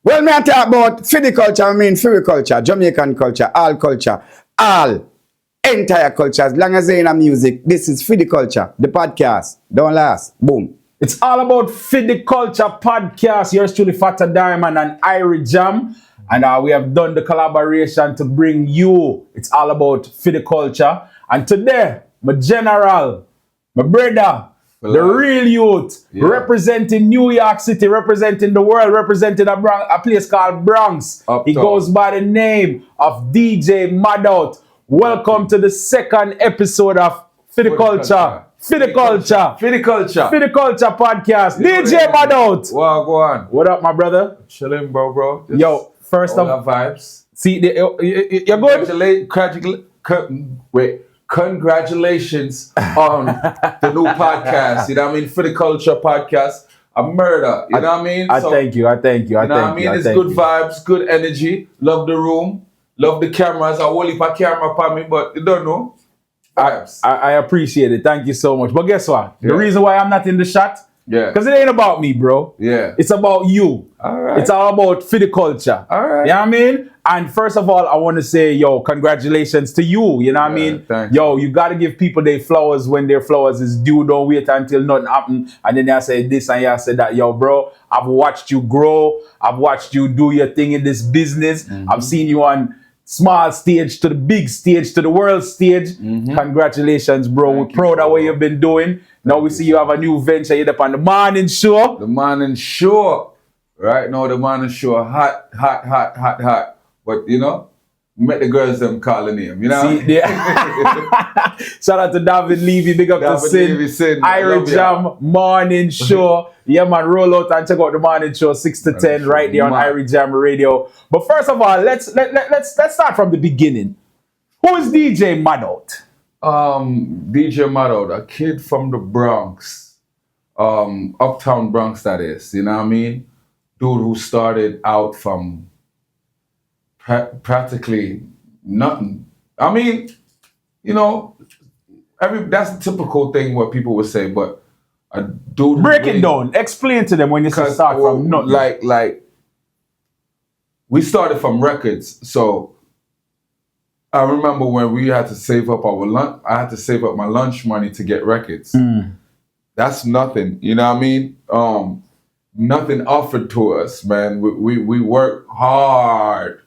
Well, me I talk about Fidi culture, I mean Fidi culture, Jamaican culture, all entire culture. As long as they're in a music, this is Fidi culture, the podcast. Don't last. Boom. It's all about Fit the Culture podcast. Yours truly, Fata Diamond and Irie Jam. And we have done the collaboration to bring you. It's all about Fit the Culture. And today, my general, my brother, the real youth, representing New York City, representing the world, representing a place called Bronx. He goes by the name of DJ Madout. Welcome to the second episode of Fit the Culture. Fit the Culture podcast. DJ Madout. Wow, go on. What up, my brother? Chilling, bro. Just Yo, first all of the vibes. See, you're good? Congratulations on the new podcast. You know what I mean? For the Culture podcast. A murder. You know what I mean? I thank you. You know what I mean? It's good vibes, good energy. Love the room. Love the cameras. I won't leave a camera for me, but you don't know. I appreciate it. Thank you so much. But guess what? The reason why I'm not in the shot, because it ain't about me, bro. Yeah. It's about you. All right. It's all about Fit the Culture. All right. You know what I mean? And first of all, I want to say, congratulations to you. You know what I mean? Thanks. You got to give people their flowers when their flowers is due. Don't wait until nothing happens. And then I say this and I say that. Bro, I've watched you grow. I've watched you do your thing in this business. Mm-hmm. I've seen you on small stage to the big stage to the world stage. Mm-hmm. Congratulations, bro. We're proud of what you've been doing. Now we see you have a new venture. You're up on the morning show. The morning show. Right now, the morning show. Hot. But, met the girls them calling him. You know? See, shout out to David Levy. Big up to Sin. Irie Jam morning show. Yeah, man, roll out and check out the morning show 6 to 10 right there on Irie Jam Radio. But first of all, let's start from the beginning. Who is DJ Madout? DJ Madout, a kid from the Bronx, uptown Bronx, that is. You know what I mean? Dude who started out from practically nothing. I mean, that's a typical thing what people would say, but a dude. Break it down. Explain to them when you start from nothing. Like, we started from records. So I remember when we had to save up our lunch. I had to save up my lunch money to get records. That's nothing. You know what I mean? Nothing offered to us, man. We work hard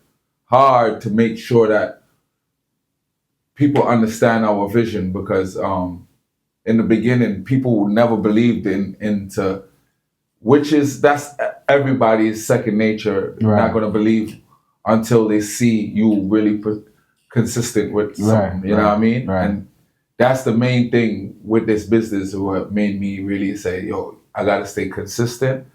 to make sure that people understand our vision, because in the beginning people would never believed into, that's everybody's second nature. Right. Not gonna believe until they see you really consistent with something. You know what I mean? Right. And that's the main thing with this business, what made me really say, I gotta stay consistent.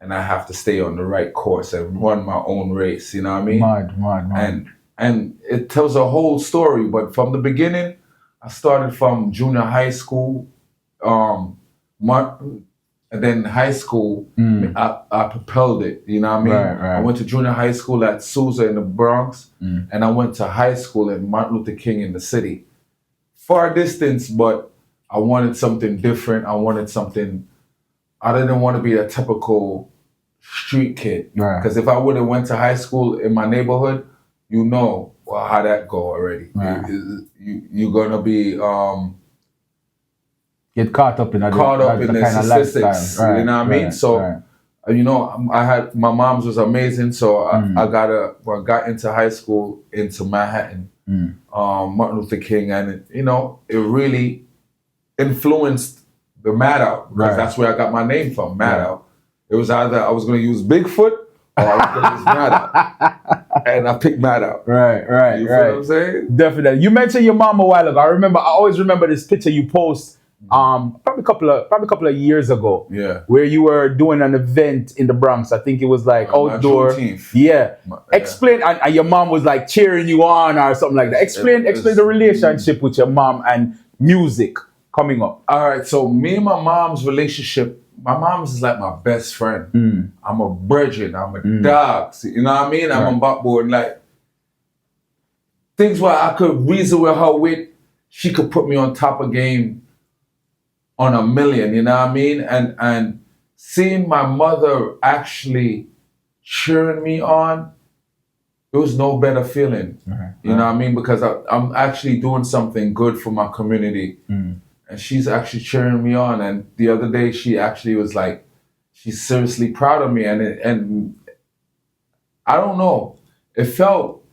And I have to stay on the right course and run my own race, you know what I mean? Mad. And it tells a whole story, but from the beginning, I started from junior high school, and then high school, I propelled it, you know what I mean? Right. I went to junior high school at Sousa in the Bronx, and I went to high school at Martin Luther King in the city. Far distance, but I wanted something different. I didn't want to be a typical street kid. Because if I would have went to high school in my neighborhood, how that go already. Right. You're going to be... get caught up in the statistics. Right, you know what I mean? So, I had... My mom's was amazing, so I got into high school, into Manhattan, Martin Luther King, and it really influenced the Madout, because that's where I got my name from, Madout. It was either I was going to use Bigfoot or I was going to use Madout. And I picked Madout. Right. You feel what I'm saying? Definitely. You mentioned your mom a while ago. I always remember this picture you post probably a couple of years ago. Yeah. Where you were doing an event in the Bronx. I think it was like outdoor. Yeah. Explain, and your mom was like cheering you on or something like that. Explain the relationship with your mom and music coming up. All right, so me and my mom's relationship, my mom's is like my best friend. I'm a brethren, I'm a dog. You know what I mean? I'm a backboard. Like, things where I could reason with her with, she could put me on top of game on a million, you know what I mean? And seeing my mother actually cheering me on, there was no better feeling. You know what I mean? Because I'm actually doing something good for my community. And she's actually cheering me on. And the other day, she actually was like, she's seriously proud of me. And I don't know, it felt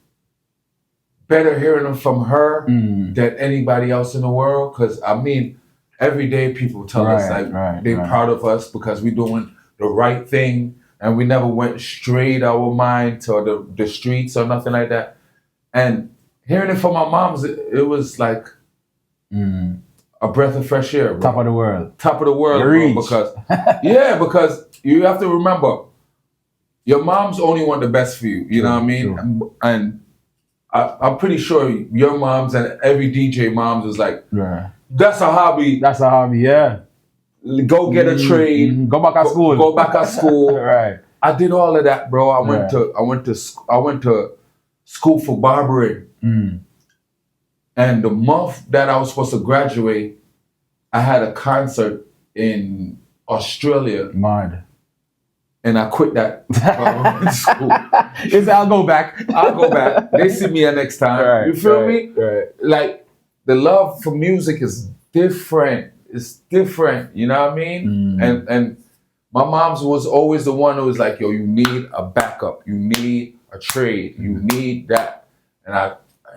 better hearing it from her than anybody else in the world. Because, I mean, every day people tell us like they're proud of us because we're doing the right thing. And we never went straight our mind to the streets or nothing like that. And hearing it from my moms, it was like a breath of fresh air, bro. Top of the world. Top of the world, You bro. Because, because you have to remember, your moms only want the best for you. You know what I mean? True. And I'm pretty sure your moms and every DJ moms is like, that's a hobby. That's a hobby, yeah. Go get a trade. Go back to school. Go back to school. Right. I did all of that, bro. I went to school for barbering. And the month that I was supposed to graduate, I had a concert in Australia. Mad. And I quit that barbering school. You say, I'll go back. I'll go back. They see me next time. Right, you feel me? Right. Like, the love for music is different. It's different, you know what I mean? And my mom's was always the one who was like, yo, you need a backup. You need a trade. You need that. And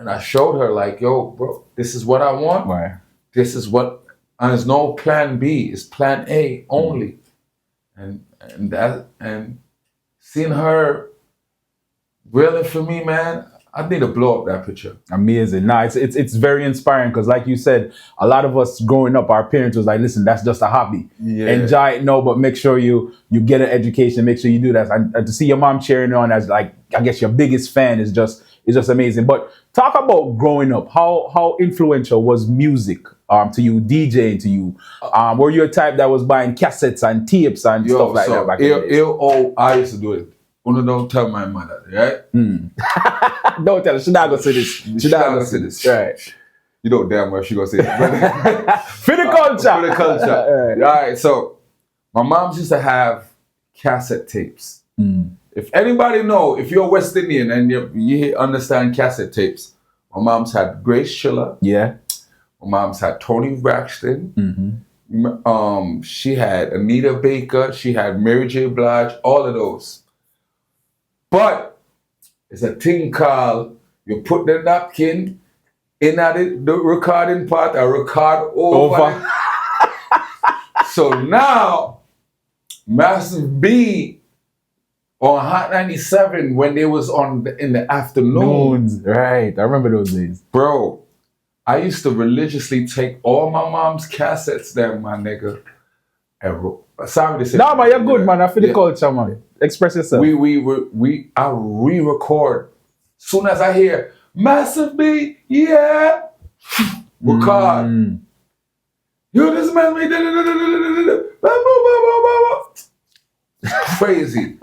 I showed her like, yo, bro, this is what I want. Right. This is what, and there's no plan B. It's plan A only. And seeing her really for me, man, I need to blow up that picture. Amazing. Nah, it's very inspiring because, like you said, a lot of us growing up, our parents was like, "Listen, that's just a hobby. Enjoy it, no, but make sure you get an education. Make sure you do that." And to see your mom cheering on as, like, I guess your biggest fan is just amazing. But talk about growing up. How influential was music to you, DJing to you? Were you a type that was buying cassettes and tapes and stuff like that back in the days? I used to do it. Don't tell my mother, right? Don't tell her. She not gonna say this. She not gonna say this. Right. You know damn well she gonna say this. For the culture. For the culture. Right. So my mom used to have cassette tapes. If anybody know, if you're West Indian and you understand cassette tapes, my mom's had Grace Schiller. Yeah. My mom's had Tony Braxton. She had Anita Baker. She had Mary J. Blige. All of those. But it's a thing called, you put the napkin in the recording part, a record over. So now, Massive B on Hot 97 when they was in the afternoons. Right, I remember those days. Bro, I used to religiously take all my mom's cassettes there, my nigga. Sorry to say. No, man, you're good, man. I feel the culture, man. Express yourself. I re-record. Soon as I hear Massive B, yeah, record. You just made me. Crazy.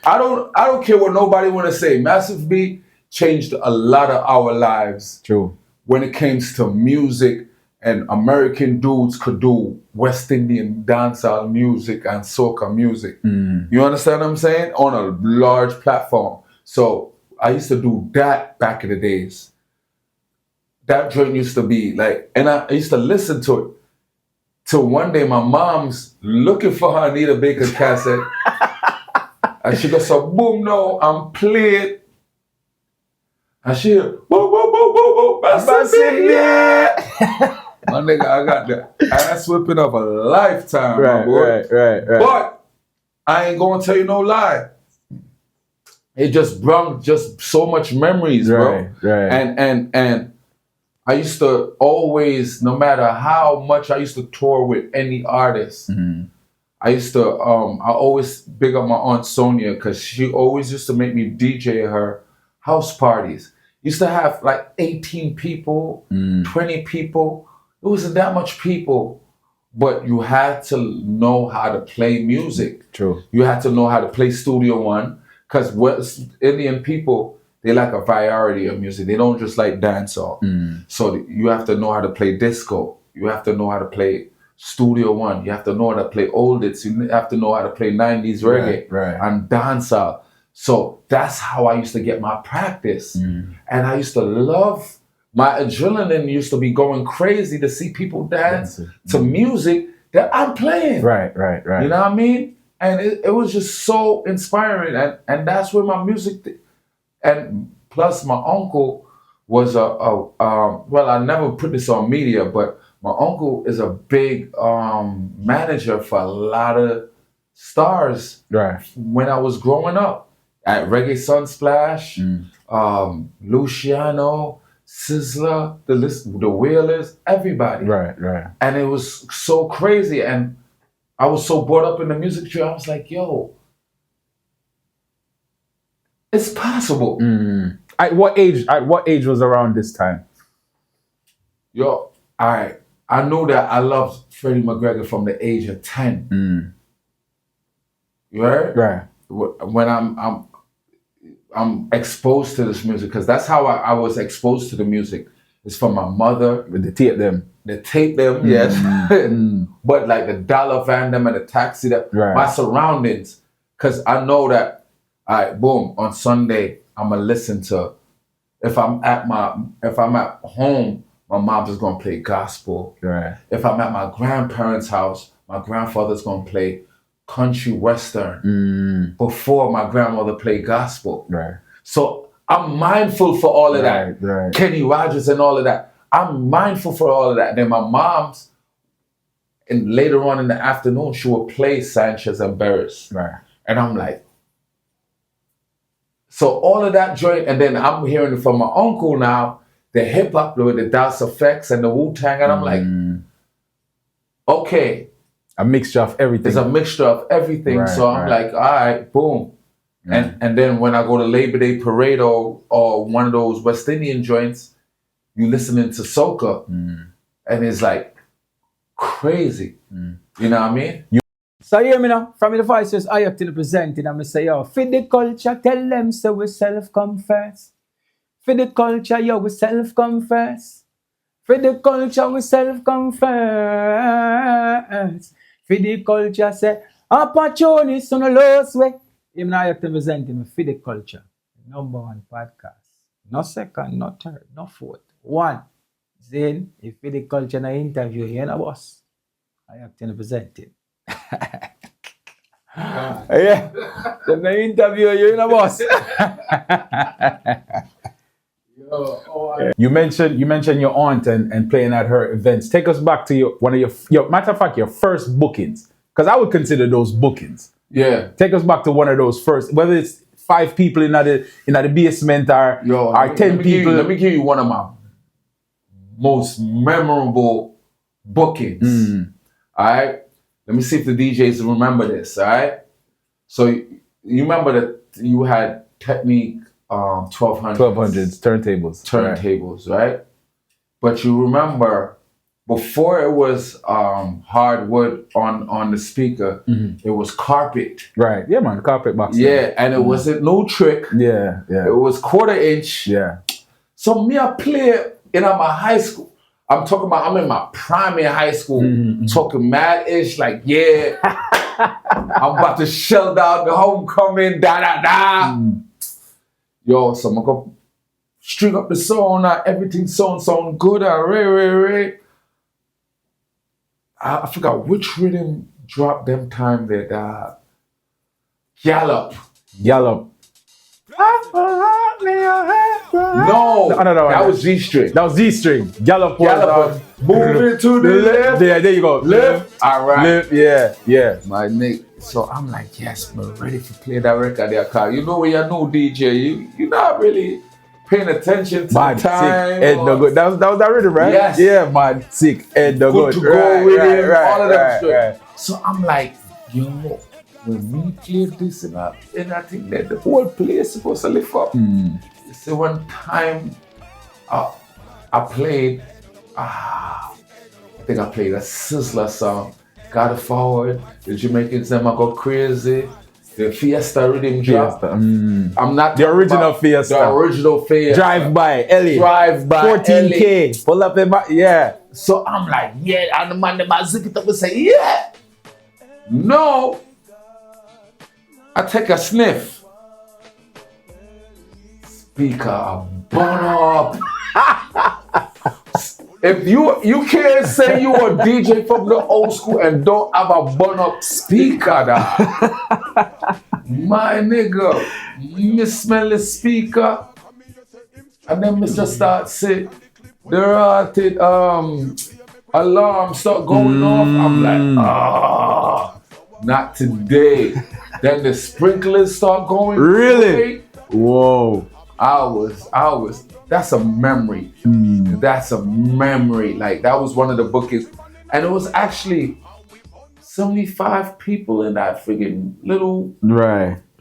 I don't care what nobody want to say. Massive B changed a lot of our lives. True. When it came to music, and American dudes could do West Indian dancehall music and soca music. You understand what I'm saying? On a large platform. So I used to do that back in the days. That joint used to be like, and I used to listen to it. Till one day my mom's looking for her Anita Baker cassette. And she goes, so boom, no, I'm playing. And she, whoa, whoa, whoa, whoa, whoa, yeah. My nigga, I got the ass whipping of a lifetime, my boy. Right. But I ain't gonna tell you no lie. It just brought just so much memories, bro. Right. And I used to always, no matter how much I used to tour with any artist, I used to, I always big up my Aunt Sonia because she always used to make me DJ her house parties. Used to have like 18 people, 20 people. It wasn't that much people, but you had to know how to play music. True. You had to know how to play Studio One, because West Indian people, they like a variety of music. They don't just like dancehall. So you have to know how to play disco. You have to know how to play Studio One. You have to know how to play old hits. You have to know how to play 90s reggae and dancehall. So that's how I used to get my practice. And I used to love, my adrenaline used to be going crazy to see people dance to music that I'm playing. Right. You know what I mean? And it was just so inspiring. And that's where my music, and plus my uncle was well, I never put this on media, but my uncle is a big manager for a lot of stars when I was growing up. At Reggae Sunsplash, Luciano, Sizzler, the Wheelers, everybody. Right. And it was so crazy. And I was so brought up in the music tree, I was like, yo, it's possible. At what age was around this time? Yo, all right. I knew that I loved Freddie McGregor from the age of 10. You heard? Right. When I'm exposed to this music, because that's how I was exposed to the music. It's from my mother. With the tape them. Yes. But like the Dollar Van them and the Taxi, my surroundings. Because I know that, all right, boom, on Sunday, I'm going to listen to, if I'm at home, my mom's is going to play gospel. Right. If I'm at my grandparents' house, my grandfather's going to play country western before my grandmother played gospel. Right. So I'm mindful for all of that. Right. Kenny Rogers and all of that. I'm mindful for all of that. And then my mom's, and later on in the afternoon, she would play Sanchez and Barris. Right. And I'm like, so all of that joint, and then I'm hearing it from my uncle now, the hip hop with the Das Effects and the Wu-Tang, and I'm like, okay. A mixture of everything. It's a mixture of everything. Right, so I'm like, all right, boom. And then when I go to Labor Day Parade or one of those West Indian joints, you listening to soca, and it's like crazy. You know what I mean? So hear me now, from the voices I have to presenting, I'm say, yo, for the culture, tell them so we self-come first. For the culture, yo, we self-come first. For the culture, we self-come first. For the culture, say, opportunities on the lowest way. Him now have to presenting for the culture. #1 podcast. No second, no third, no fourth. One. Then, if for the culture na interview, you know, boss. I have to present it. Yeah, the interview, you know, boss. You mentioned your aunt and playing at her events. Take us back to one of your matter of fact, your first bookings, because I would consider those bookings. Yeah. Take us back to one of those first, whether it's 5 people in the basement or 10 people. Let me give you one of my most memorable bookings. All right. Let me see if the DJs remember this. All right. So you remember that you had Technique 1200s turntables, right? But you remember before it was hardwood on the speaker, it was carpet. Right. Yeah, man. Carpet box. Yeah, and it wasn't no trick. Yeah. It was 1/4 inch. Yeah. So me, I play in my high school. I'm talking about, I'm in my primary high school, talking mad-ish, like, yeah, I'm about to shell down the homecoming, da. Yo, so I'm gonna go string up the song, everything sound good, Ray. I forgot which rhythm dropped them time there, dog. Gallop. No, that was G-string. That was G-string. Gallop. Move it to the left. Yeah, there you go. Left. All right. Left. Yeah. My Nick. So I'm like, yes, man, ready to play that record there, car. You know when you're no DJ, you're not really paying attention to man, the time. Sick, Ed no good. That was that rhythm, right? Yes. Yeah, man, sick. Ed no good. Good To go with him, all of that stuff. Right. So I'm like, yo, when we played this and I think that the whole place supposed to lift up. You see, one time I played, I think I played a Sizzler song. Got it forward. The Jamaicans them I go crazy. The Fiesta rhythm drop. I'm not the original Fiesta. The original Fiesta. Drive by Ellie. 14K. Pull up in my So I'm like, yeah, and the man them I zip it up and say, yeah. No. I take a sniff. Speaker burn up. If you can't say you a DJ from the old school and don't have a burn up speaker, my nigga, me smell the speaker, and then Mr. start say the rotted alarm start going off. I'm like, not today. Then the sprinklers start going. Really? Away. Whoa. I was. That's a memory. That's a memory. Like that was one of the bookings, and it was actually 75 people in that friggin' little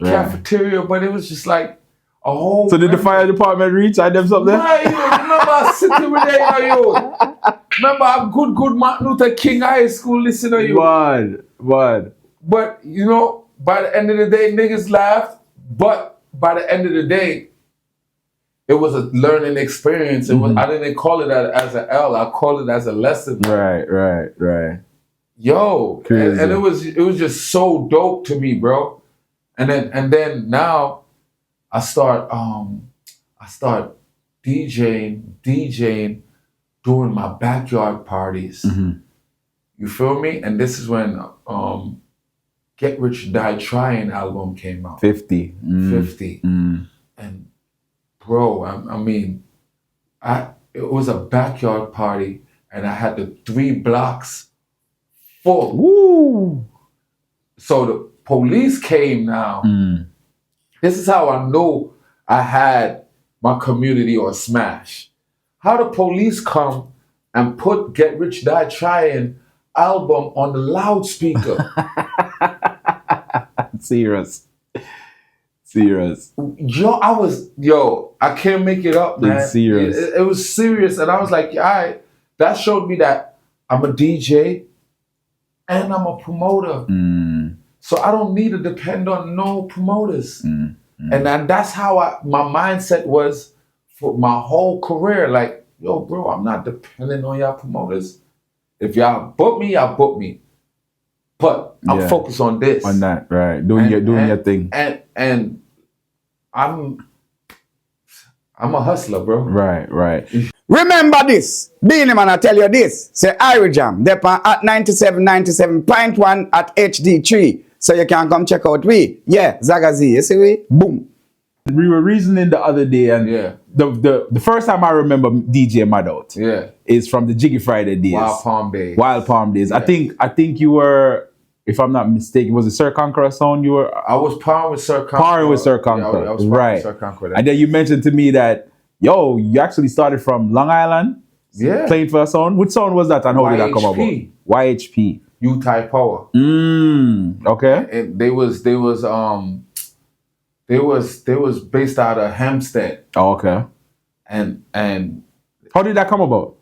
cafeteria, but it was just like a whole. So did the fire department reach? I them something? Right, remember sitting with them, you. Remember a good Martin Luther King High School listener, you. What? But you know, by the end of the day, niggas laughed. But by the end of the day, it was a learning experience. It was. I didn't call it as an L. I called it as a lesson. Right. Yo, and it was just so dope to me, bro. And then now I start DJing during my backyard parties. You feel me? And this is when Get Rich Die Trying album came out. 50. 50. And bro, I mean, it was a backyard party, and I had the 3 blocks full. Woo! So the police came now. This is how I know I had my community on smash. How the police come and put Get Rich Die Trying album on the loudspeaker. Serious. Yo, I can't make it up, man. It's serious. It was serious, and I was like, all right, that showed me that I'm a DJ and I'm a promoter. So I don't need to depend on no promoters. And that's how my mindset was for my whole career. Like, yo, bro, I'm not depending on y'all promoters. If y'all book me, y'all book me. But I'm focused on this. On that, right. Doing your thing. And I'm a hustler, bro. Right. Remember this. Beanie Man, I tell you this. Say Irie Jam. They're at 97.1 at HD3. So you can come check out we. Yeah, Zagazi. You see we? Boom. We were reasoning the other day, and the first time I remember DJ Madout is from the Jiggy Friday days. Wild Palm days. Yeah. I think you were, if I'm not mistaken, was it Sir Conqueror sound you were? I was parring with Sir Conqueror. Parring with Sir Conqueror. Yeah, I was parring with Sir Conqueror. And then you mentioned to me that, yo, you actually started from Long Island? Yeah. Playing for a sound? Which sound was that, and how did that come about? YHP. U-Type Power. Okay. And they was based out of Hampstead. Oh, okay. And how did that come about?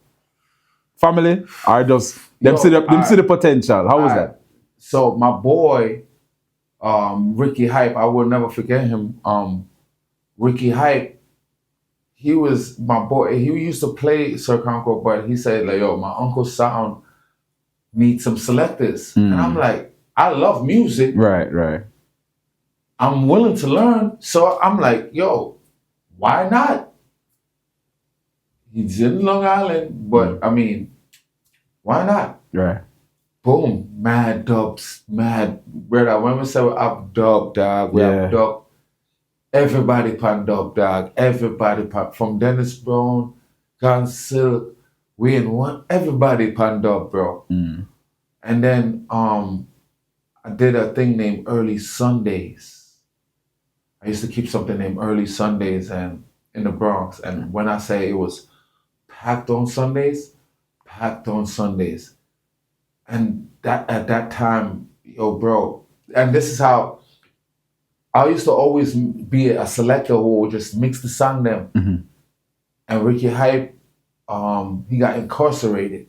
Family? Or just them see the potential? How was that? So my boy, Ricky Hype, I will never forget him. Ricky Hype, he was my boy. He used to play Sir Conqueror, but he said, like, yo, my uncle's sound needs some selectors. And I'm like, I love music. Right. I'm willing to learn. So I'm like, yo, why not? He's in Long Island, but I mean, why not? Right. Boom, mad dubs, mad. Brother, when we say we have dub, dog, we have dub. Everybody pan dub, dog. Everybody pan. From Dennis Brown, Gun Silk, we in one. Everybody pan dub, bro. And then I did a thing named Early Sundays. I used to keep something named Early Sundays and in the Bronx. And when I say it was packed on Sundays. And that at that time, yo, bro, and this is how I used to always be a selector who would just mix the song them. And Ricky Hype, he got incarcerated.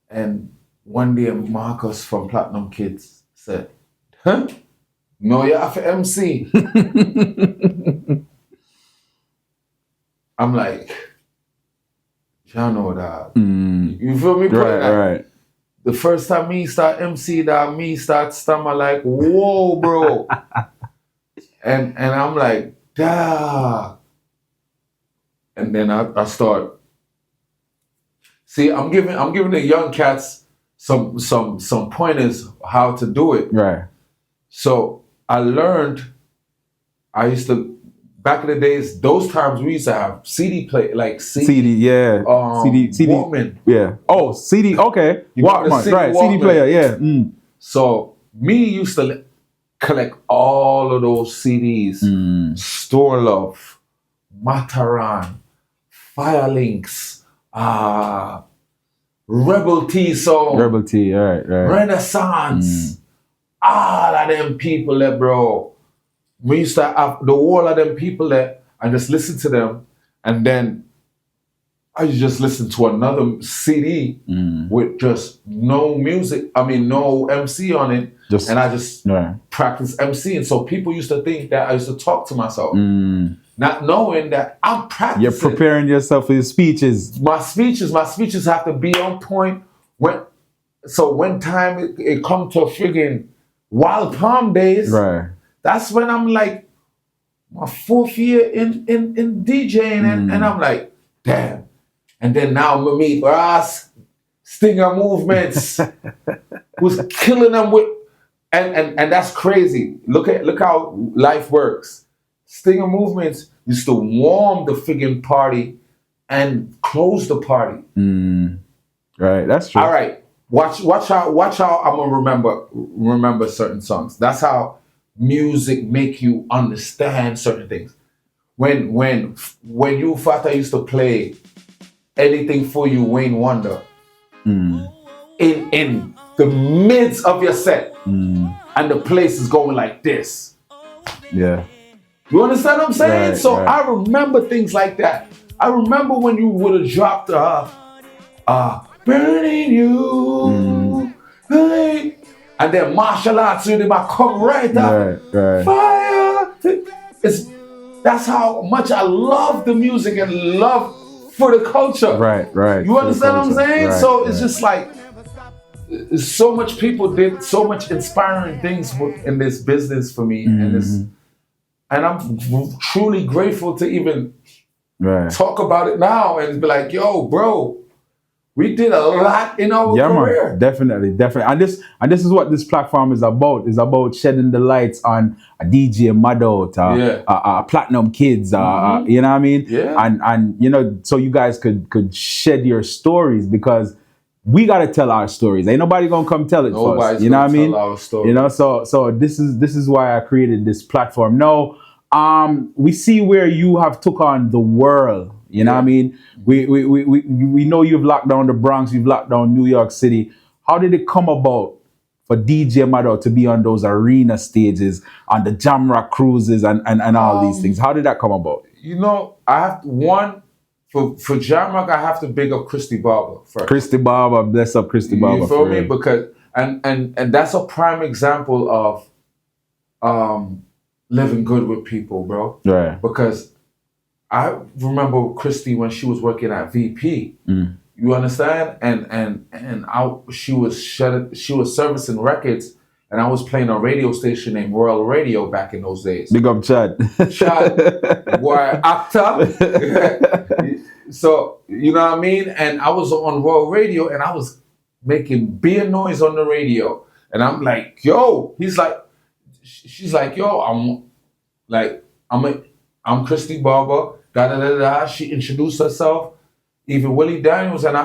And one day Marcus from Platinum Kids said, huh? No, you have to MC. I'm like, y'all know that. You feel me? Right. The first time me start MC, that me start stammer like, whoa, bro. and I'm like, dawg. And then I start. See, I'm giving the young cats some pointers how to do it. Right. So I used to, back in the days, those times we used to have CD play, like CD, yeah. CD. Walkman. Yeah. Oh, CD, okay. got the Walkman, CD right. Walkman. CD player, yeah. Mm. So me used to collect all of those CDs. Store Love, Mataran, Firelinks, Rebel T Song, Rebel T, right. Renaissance, all of them people there, bro. We used to have the whole of them people there and just listen to them. And then I used to just listen to another CD with just no music, no MC on it. And I just practice MC. And so people used to think that I used to talk to myself, not knowing that I'm practicing. You're preparing yourself for your speeches. My speeches have to be on point. When time it come to friggin' Wild Palm days, right? That's when I'm like my 4th year in DJing, and I'm like, damn. And then now me meet Ross, Stinger Movements, who's killing them with, and that's crazy. Look how life works. Stinger Movements used to warm the friggin' party and close the party. Right, that's true. All right, watch how I'm gonna remember certain songs. That's how music make you understand certain things. When you Fata used to play Anything For You, Wayne Wonder, in the midst of your set, and the place is going like this. Yeah. You understand what I'm saying? Right, so right. I remember things like that. I remember when you would have dropped Burning You, hey, and then martial arts rhythm I come right up. Right. Fire. That's how much I love the music and love for the culture. Right. You understand what I'm saying? Right, so it's just like so much people did so much inspiring things in this business for me, and I'm truly grateful to even talk about it now and be like, yo, bro, we did a lot in our career. Man, definitely. And this is what this platform is about. It's about shedding the lights on a DJ Madout, Platinum Kids, you know what I mean? Yeah. And so you guys could shed your stories, because we gotta tell our stories. Ain't nobody gonna come tell it for us. You know what I mean? Our story. So this is why I created this platform. Now, we see where you have took on the world. You know what I mean? We know you've locked down the Bronx, you've locked down New York City. How did it come about for DJ Madout to be on those arena stages, on the Jamrock cruises and all these things? How did that come about? I have for Jamrock, I have to big up Christy Barber first. Christy Barber, bless up Christy Barber. You feel me? Because and that's a prime example of living good with people, bro. Right. Because I remember Christy when she was working at VP. You understand? And she was servicing records, and I was playing a radio station named Royal Radio back in those days. Big up Chad. Boy, actor. So you know what I mean? And I was on Royal Radio, and I was making beer noise on the radio, and I'm like, yo. She's like, yo. I'm Christy Barber. She introduced herself. Even Willie Daniels and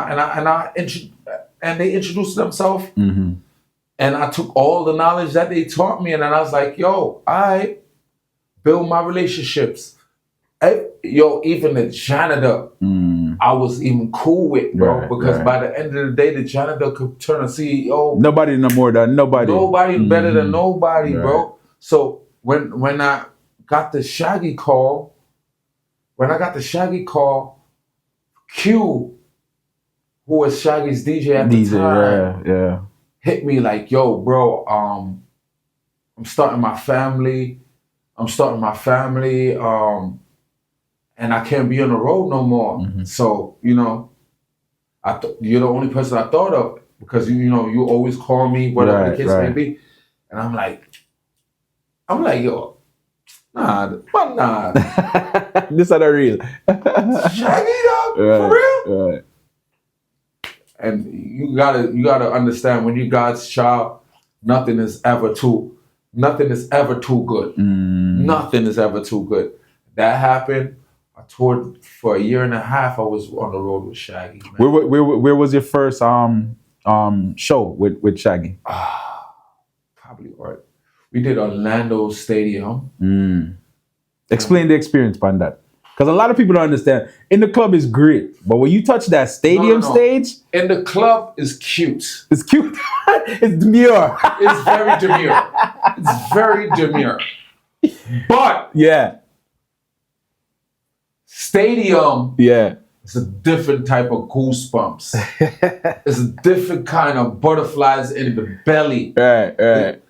they introduced themselves. And I took all the knowledge that they taught me, and then I was like, yo, I build my relationships. Even the janitor, I was even cool with, bro, because by the end of the day, the janitor could turn a CEO. Nobody no more than nobody. Nobody better than nobody, bro. So when I got the Shaggy call, Q, who was Shaggy's DJ at the time, hit me like, yo, bro, I'm starting my family, and I can't be on the road no more. So, you're the only person I thought of because you always call me, whatever the case may be. And I'm like, yo, nah. This are the real. Shaggy up, for real? Right. And you gotta understand, when you're God's child, nothing is ever too good. Nothing is ever too good. That happened. I toured for a year and a half. I was on the road with Shaggy. Man. Where was your first show with Shaggy? Probably Art. We did Orlando Stadium. Explain the experience on that. Because a lot of people don't understand. In the club is great, but when you touch that stadium stage, in the club is cute. It's cute. It's demure. It's very demure. It's very demure. But stadium, it's a different type of goosebumps. It's a different kind of butterflies in the belly. Right.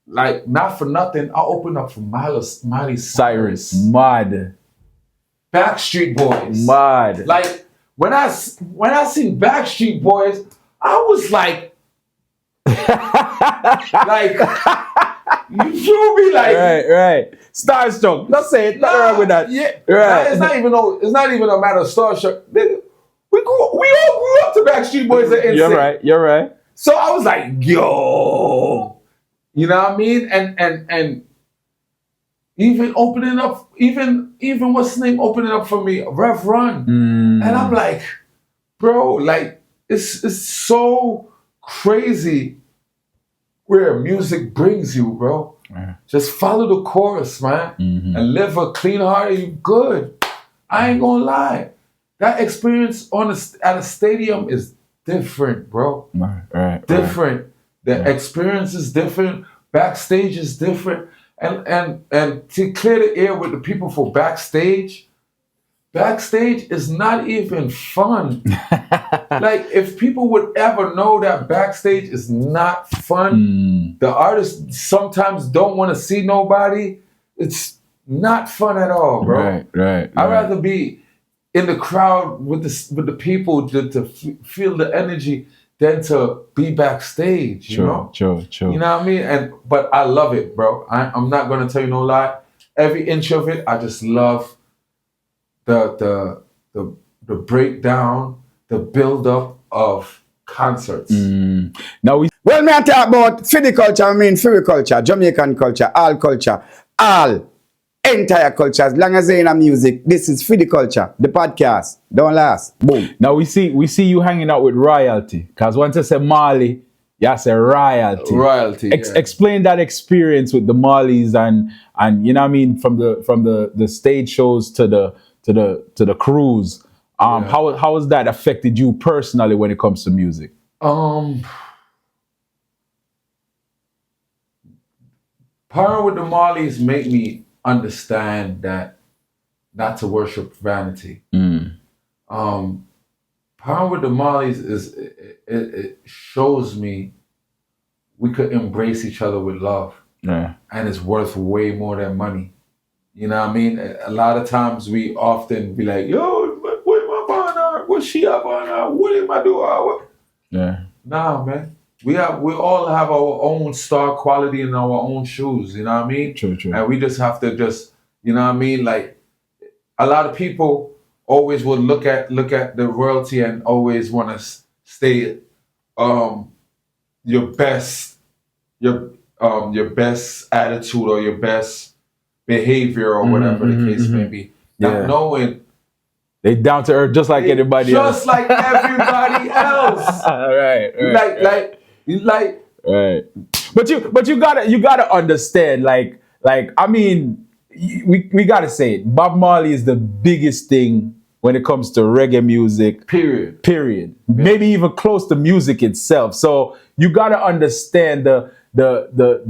Like not for nothing, I opened up for Miley Cyrus. Mad. Backstreet Boys. Mad. Like when I seen Backstreet Boys, I was like you feel me? Like right. Starstruck. Let's say it. Nothing wrong with that. Yeah. Right. It's not even a matter of starstruck. We all grew up to Backstreet Boys at NSYNC. You're right. So I was like, yo, you know what I mean? And even opening up, even what's his name opening up for me, Rev Run. And I'm like, bro, like it's so crazy where music brings you, bro. Just follow the chorus, man, and live a clean heart and you good. I ain't gonna lie. That experience at a stadium is different, bro. Right. Different. The experience is different. Backstage is different. And to clear the air with the people for backstage is not even fun. Like, if people would ever know that backstage is not fun, the artists sometimes don't want to see nobody. It's not fun at all, bro. Right. I'd rather be in the crowd with the people to feel the energy than to be backstage. True. You know what I mean? But I love it, bro. I'm not gonna tell you no lie. Every inch of it, I just love the breakdown, the build up of concerts. Now Well, me I talk about Fidi culture, I mean Fury culture, Jamaican culture, all entire culture. As long as they in a music, this is Fidi culture, the podcast. Don't last. Boom. Now we see you hanging out with royalty. Because once I say Marley, you say royalty. Royalty. Explain that experience with the Marleys and you know what I mean, from the stage shows to the cruise. How has that affected you personally when it comes to music? Partnering with the Marleys make me understand that not to worship vanity. Partnering with the Marleys it shows me we could embrace each other with love. And it's worth way more than money. You know what I mean? A lot of times we often be like, yo, what am I buying her? What's she up on her? What am I doing? Nah, man. We all have our own star quality in our own shoes, you know what I mean? True. And we just have to you know what I mean? Like, a lot of people always will look at the royalty and always want to stay your best attitude or your best behavior or whatever the case may be. Not knowing they down to earth just like anybody else. Just like everybody else. Right. Like, but you gotta understand, like I mean, we gotta say it. Bob Marley is the biggest thing when it comes to reggae music. Period. Yeah. Maybe even close to music itself. So you gotta understand the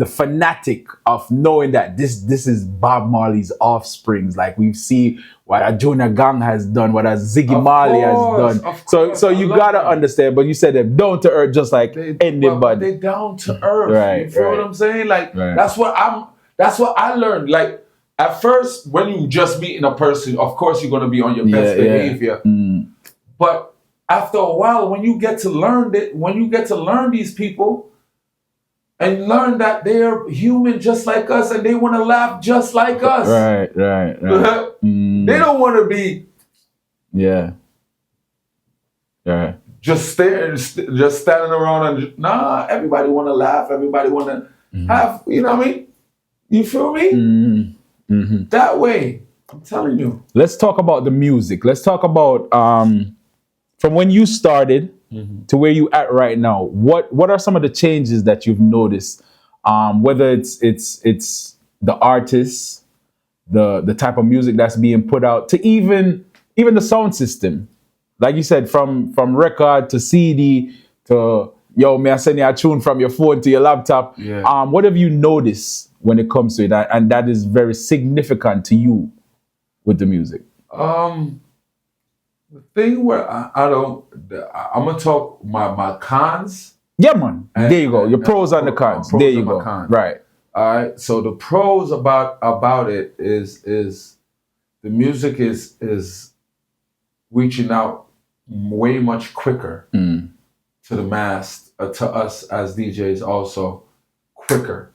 fanatic of knowing that this is Bob Marley's offsprings. Like we've seen what a Jonah Gang has done, what a Ziggy Marley has done. So you gotta understand. But you said they're down to earth, just like anybody. They down to earth. Right. You feel what I'm saying? Like that's what I learned. Like at first, when you just meeting a person, of course you're gonna be on your best behavior. But after a while, when you get to learn these people and learn that they're human just like us and they want to laugh just like us. Right. They don't want to be Yeah. just standing around and everybody want to laugh. Everybody want to have, you know what I mean? You feel me? That way, I'm telling you. Let's talk about the music. Let's talk about from when you started to where you at right now. What are some of the changes that you've noticed? Whether it's the artists, the type of music that's being put out, to even the sound system. Like you said, from record to CD to may I send you a tune from your phone to your laptop. Yeah. What have you noticed when it comes to it, and that is very significant to you with the music? The thing where I'm gonna talk my cons. Yeah, man. There you go. Your pros and the cons. There you go. Right. All right. So the pros about it is the music is reaching out way much quicker to the mass, to us as DJs also quicker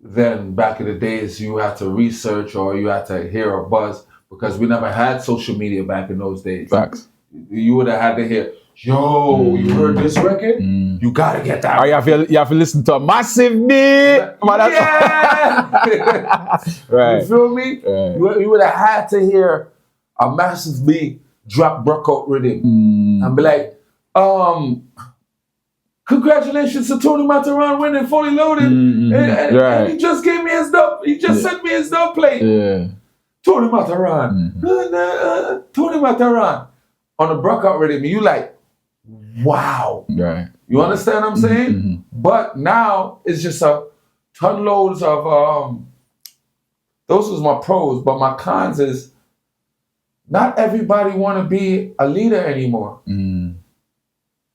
than back in the days. You had to research or you had to hear a buzz, because we never had social media back in those days. Facts. You would have had to hear, yo, you heard this record? You gotta get that. Or you have to listen to a massive beat. Yeah. Right. You feel me? Right. You would have had to hear a massive beat drop breakout rhythm and be like, congratulations to Tony Mataran winning Fully Loaded. And he just gave me his dub. He just sent me his dub plate. Yeah. Tony Mataran. Tony Mataran. On the breakout rhythm, you like, wow. Right. You understand what I'm saying? But now it's just a ton loads of those was my pros, but my cons is not everybody want to be a leader anymore.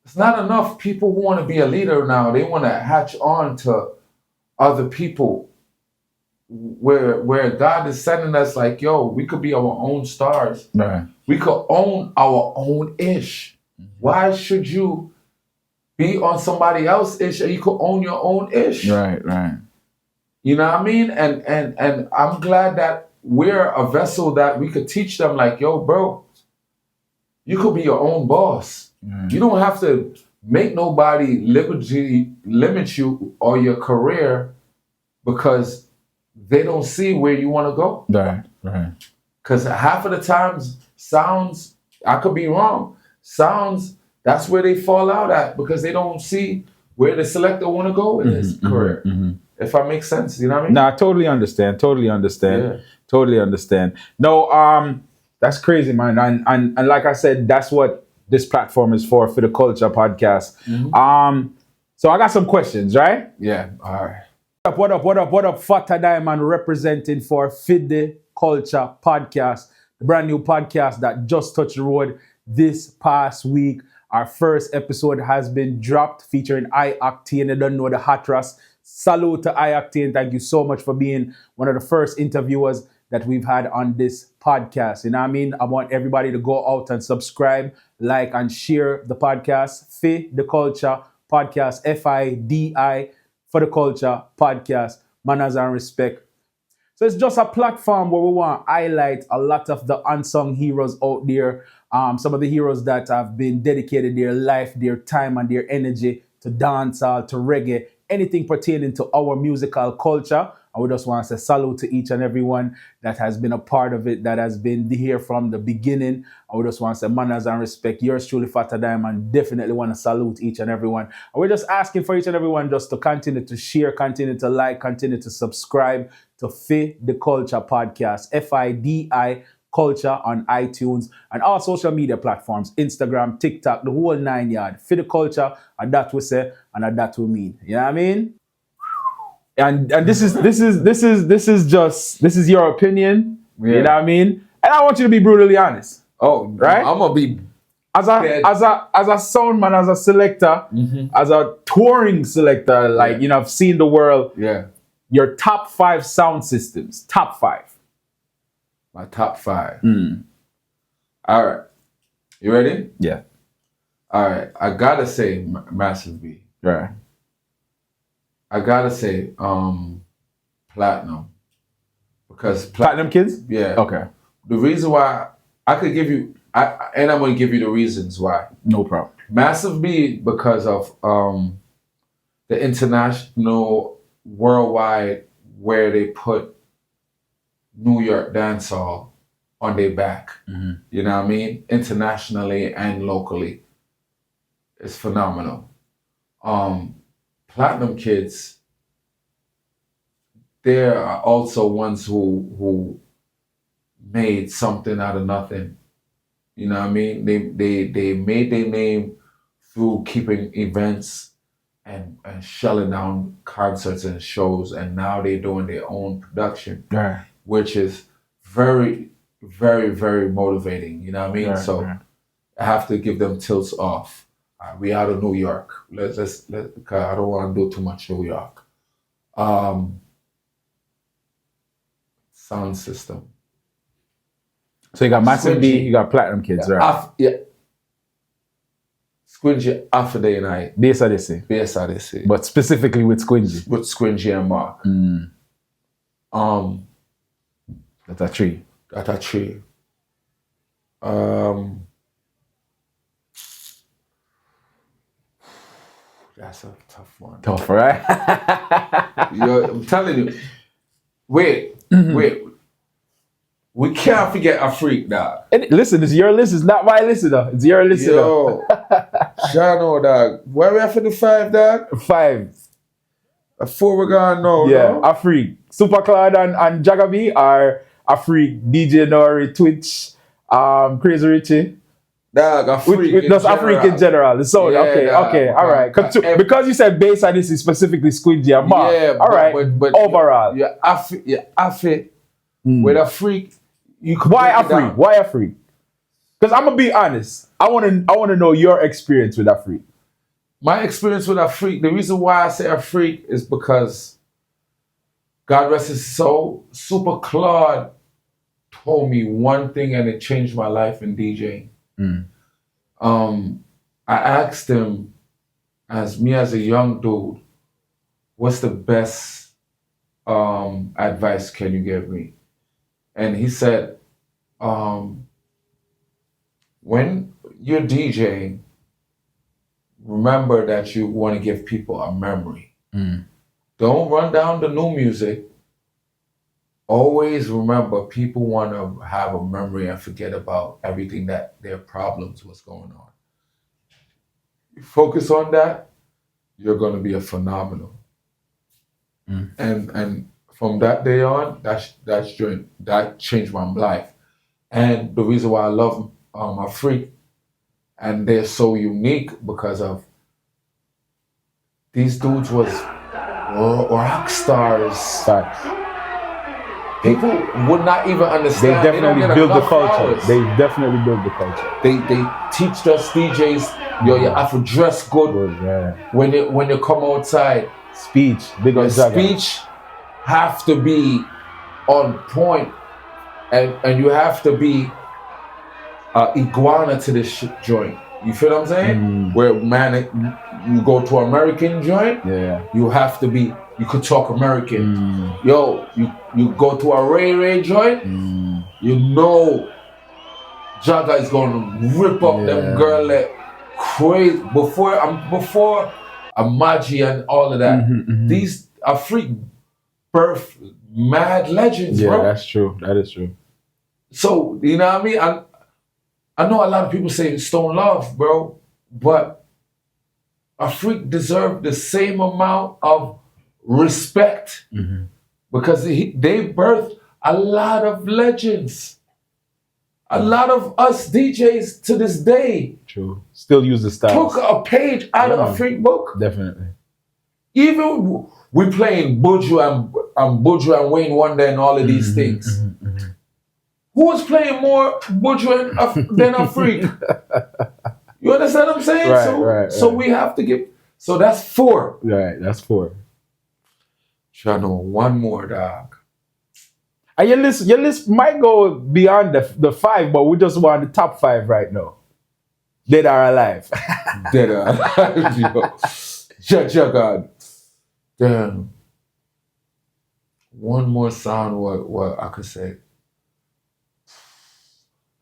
It's not enough people who want to be a leader now. They want to hatch on to other people where God is sending us like, yo, we could be our own stars. Right. We could own our own ish. Why should you be on somebody else's ish and you could own your own ish? Right. You know what I mean? And I'm glad that we're a vessel that we could teach them like, yo, bro, you could be your own boss. You don't have to make nobody limit you or your career because they don't see where you want to go. Right. Because half of the times, sounds, I could be wrong, sounds, that's where they fall out at because they don't see where the selector want to go in his career. If I make sense, you know what I mean? No, I totally understand. No, that's crazy, man. And like I said, that's what this platform is for the Culture Podcast. So I got some questions, right? Yeah, all right. What up, Fata Diamond representing for the Culture Podcast, the brand new podcast that just touched the road this past week. Our first episode has been dropped featuring iOctane. You don't know the hot Ross. Salute to iOctane. Thank you so much for being one of the first interviewers that we've had on this podcast. You know what I mean? I want everybody to go out and subscribe, like, and share the podcast. The Culture Podcast, FIDI, for the Culture Podcast, Manners and Respect. So it's just a platform where we want to highlight a lot of the unsung heroes out there. Some of the heroes that have been dedicated their life, their time, and their energy to dancehall, to reggae, anything pertaining to our musical culture. And we just want to say salute to each and everyone that has been a part of it, that has been here from the beginning. And we just want to say manners and respect. Yours truly, Fata Diamond. Definitely want to salute each and everyone. And we're just asking for each and everyone just to continue to share, continue to like, continue to subscribe to the Culture Podcast, FIDI Culture on iTunes and all social media platforms, Instagram, TikTok, the whole 9 yard. The Culture, and that we say, and that we mean. You know what I mean? And this is your opinion. Yeah. You know what I mean? And I want you to be brutally honest. Oh, right? I'm gonna be as a sound man, as a selector, as a touring selector, like you know, I've seen the world. Yeah. Your top 5 sound systems. Top 5. My top 5. All right. You ready? Yeah. All right. I gotta say Massive B. Right. I gotta say Platinum. Because Platinum Kids? yeah. Okay. The reason why I could give you and I'm gonna give you the reasons why. No problem. Massive B because of the international worldwide where they put New York dancehall on their back. Mm-hmm. You know what I mean? Internationally and locally. It's phenomenal. Platinum Kids, there are also ones who made something out of nothing. You know what I mean? They made their name through keeping events and shelling down concerts and shows, and now they're doing their own production, Right. which is very, very, very motivating. You know what I mean? Right, So right. I have to give them tilts off. We out of New York. Let's because I don't want to do too much New York. Sound system. So you got Massive B, Squidgy. you got Platinum Kids, right? Squidgy after day night. This are they say. Yes, I say. But specifically with Squidgy. With Squidgy and Mark. That's a tree. That a tree. That's a tough one. Tough, right? I'm telling you. Wait. We can't forget a freak, dog. And listen, it's your list. It's not my list, though. It's your list, though. Yo, Shano, dog. Where we at for the 5, dog? 5. A 4 we gonna know. Yeah, No? a freak. Super Cloud and Jagabi are a freak. DJ Nori, Twitch, Crazy Richie. Dog, a freak. That's a freak in general. So Yeah, okay, dog. okay, all right. Because you said bass and this is specifically Squidgy and Mark. Yeah, all right. but overall, yeah, I fit with a freak. You could why break a it down. freak? Why a freak? Because I'm gonna be honest. I wanna know your experience with a freak. My experience with a freak, the reason why I say a freak is because God rest his soul, Super Claude told me one thing and it changed my life in DJing. I asked him, as a young dude, what's the best advice can you give me? And he said, when you're DJing, remember that you want to give people a memory. Don't run down the new music. Always remember people want to have a memory and forget about everything that their problems was going on. You focus on that, you're going to be a phenomenal. And from that day on, that changed my life. And the reason why I love a freak, and they're so unique because of these dudes was rock stars. Facts. People would not even They understand. definitely don't get build the enough culture. flowers. They definitely build the culture. They teach us DJs, you have to dress good when you come outside. Speech, big Your up Jagger. speech have to be on point, and you have to be iguana to this joint. You feel what I'm saying? Where you go to American joint, Yeah. you have to be. You could talk American. Yo, you go to a Ray joint, you know Jagga is gonna rip up them girl like crazy before Amaji and all of that. These are freak birth mad legends, Yeah, bro. that's true. That is true. So you know what I mean? I know a lot of people say Stone Love, bro, but a freak deserve the same amount of respect because they birthed a lot of legends. A lot of us DJs to this day True. Still use the style. took a page out of a freak book. Definitely. Even we playing Buju and Wayne Wonder and all of these things. Who was playing more Buju than a freak? You understand what I'm saying? Right, So we have to give. So that's 4. Right, that's 4. Trying to know one more, dog. And your list might go beyond the 5, but we just want the top 5 right now. Dead or alive. Dead or alive, yo. Shut God. Damn. One more sound, what I could say.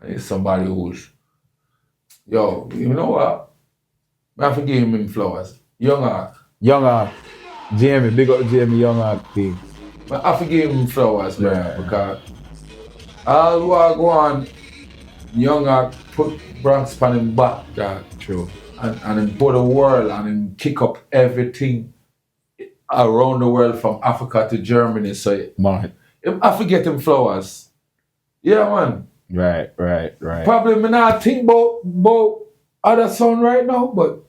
I need somebody who's, yo, you know what? I forgive him flowers. Young Art. Young Art. Jamie, big up Jamie, Young Art team. But I forgive him flowers, man, Yeah. because all who I go on, Young Art put Bronx on him back, dog. True. And then put the world and then kick up everything around the world from Africa to Germany. So Man. I forget him flowers. Yeah, man. Right. Probably me not think about other song right now, but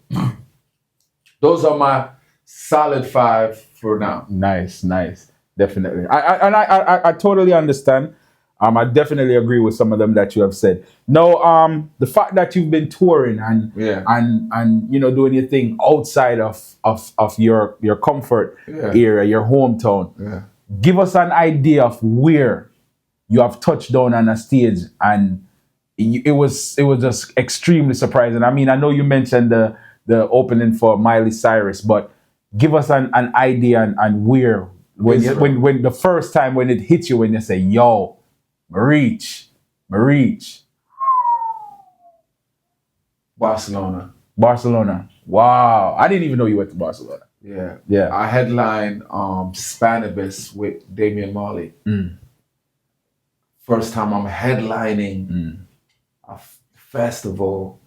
those are my solid 5 for now. Nice. Definitely. I totally understand. I definitely agree with some of them that you have said. No, the fact that you've been touring and you know doing your thing outside of your comfort area, your hometown. Yeah. Give us an idea of where you have touched down on a stage, and it was just extremely surprising. I mean, I know you mentioned the opening for Miley Cyrus, but give us an idea and where when the first time when it hit you when you say, yo, reach. Barcelona. Wow. I didn't even know you went to Barcelona. Yeah. I headlined Spanibus with Damian Marley. First time I'm headlining a festival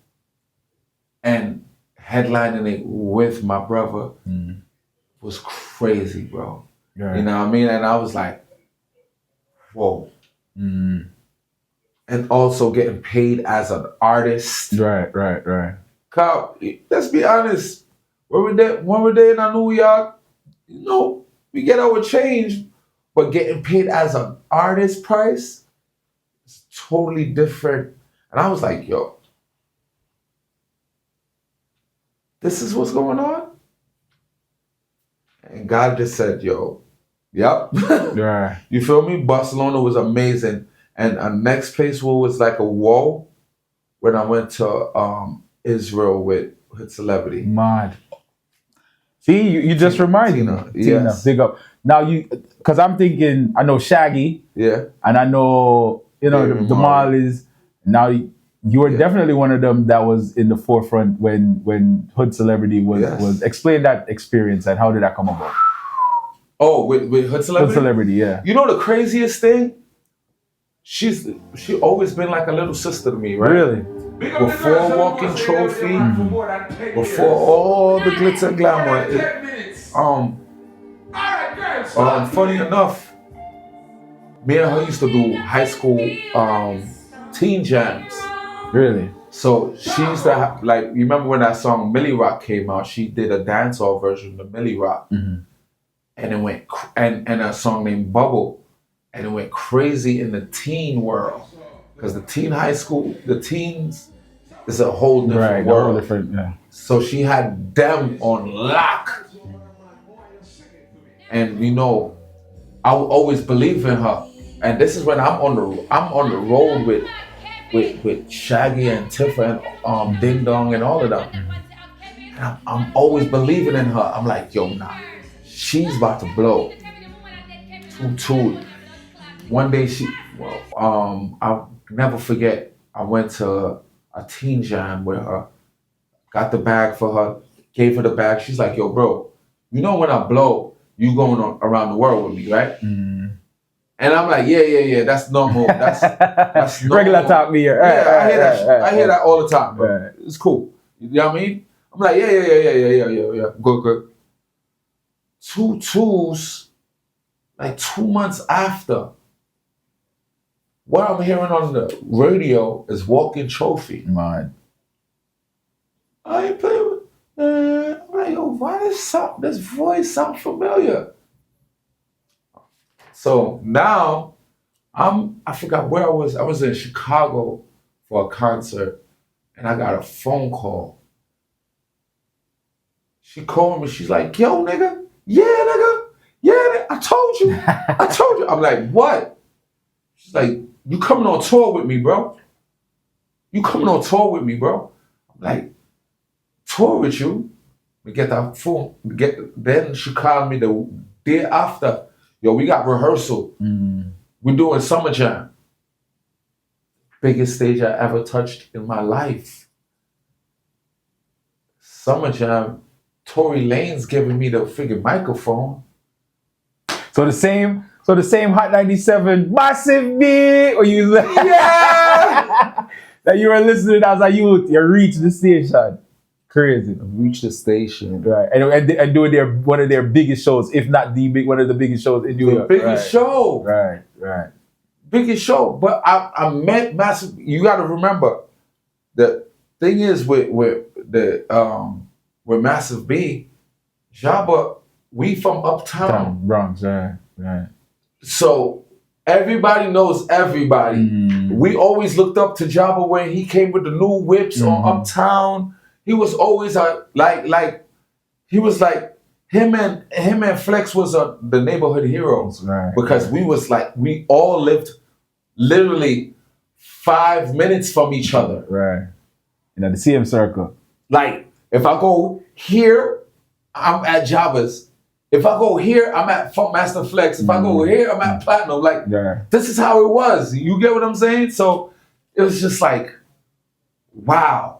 and headlining it with my brother was crazy, bro. Right. You know what I mean? And I was like, whoa. And also getting paid as an artist. Right. Cause, let's be honest, when we're there in New York, you know, we get our change, but getting paid as an artist price is totally different. And I was like, yo, this is what's going on? And God just said, yo, yep. Right. You feel me? Barcelona was amazing. And next place was like a wall when I went to Israel with Celebrity. Mad. See, you just reminded me. Tina, yes. big up. Now because I'm thinking, I know Shaggy. Yeah. And I know, the Marleys. Now, you were definitely one of them that was in the forefront when Hood Celebrity was. Explain that experience and how did that come about? Oh, with Hood Celebrity? Hood Celebrity, yeah. You know the craziest thing? She always been like a little sister to me, right? Really? Before Walking Trophy, before all the glitz and glamour, funny enough, me and her used to do high school teen jams. Really? So she used to have, like, you remember when that song Millie Rock came out? She did a dancehall version of Millie Rock, and it went and a song named Bubble. And it went crazy in the teen world. Because the teens is a whole different world. So she had them on lock. And I would always believe in her. And this is when I'm on the road with Shaggy and Tifa and Ding Dong and all of them. And I'm always believing in her. I'm like, yo, nah, she's about to blow. Two. One day I'll never forget, I went to a teen jam with her, got the bag for her, gave her the bag. She's like, yo, bro, when I blow, you going around the world with me, right? And I'm like, yeah, that's normal. That's normal. Regular talk me here. I hear that all the time, bro. Right. It's cool. You know what I mean? I'm like, yeah. Good. 2 twos, like 2 months after, what I'm hearing on the radio is Walking Trophy. Man. I ain't playing with. I'm like, yo, why does this voice sound familiar? So now I forgot where I was. I was in Chicago for a concert, and I got a phone call. She called me. She's like, yo, nigga, I told you. I'm like, what? She's like, you coming on tour with me, bro? I'm like, tour with you. We get that phone. Then she called me the day after. Yo, we got rehearsal. We're doing Summer Jam. Biggest stage I ever touched in my life. Summer Jam. Tory Lane's giving me the friggin' microphone. So the same Hot 97 Massive B, or you Yeah! that you were listening as a youth, you reached the station. Crazy. Reach the station. Right. And doing one of their biggest shows, if not one of the biggest shows in New York. Biggest show. Right. Biggest show. But I met Massive. You gotta remember, the thing is with Massive B, Jabba, we from uptown. Bronx, right. So everybody knows everybody. We always looked up to Jabba when he came with the new whips on Uptown. He was always he was like him and Flex was the neighborhood heroes. Right. Because we all lived literally 5 minutes from each other. Right. The CM circle. Like, if I go here, I'm at Jabba's. If I go here, I'm at Funkmaster Flex. If I go here, I'm at Platinum. Like, this is how it was. You get what I'm saying? So it was just like, wow.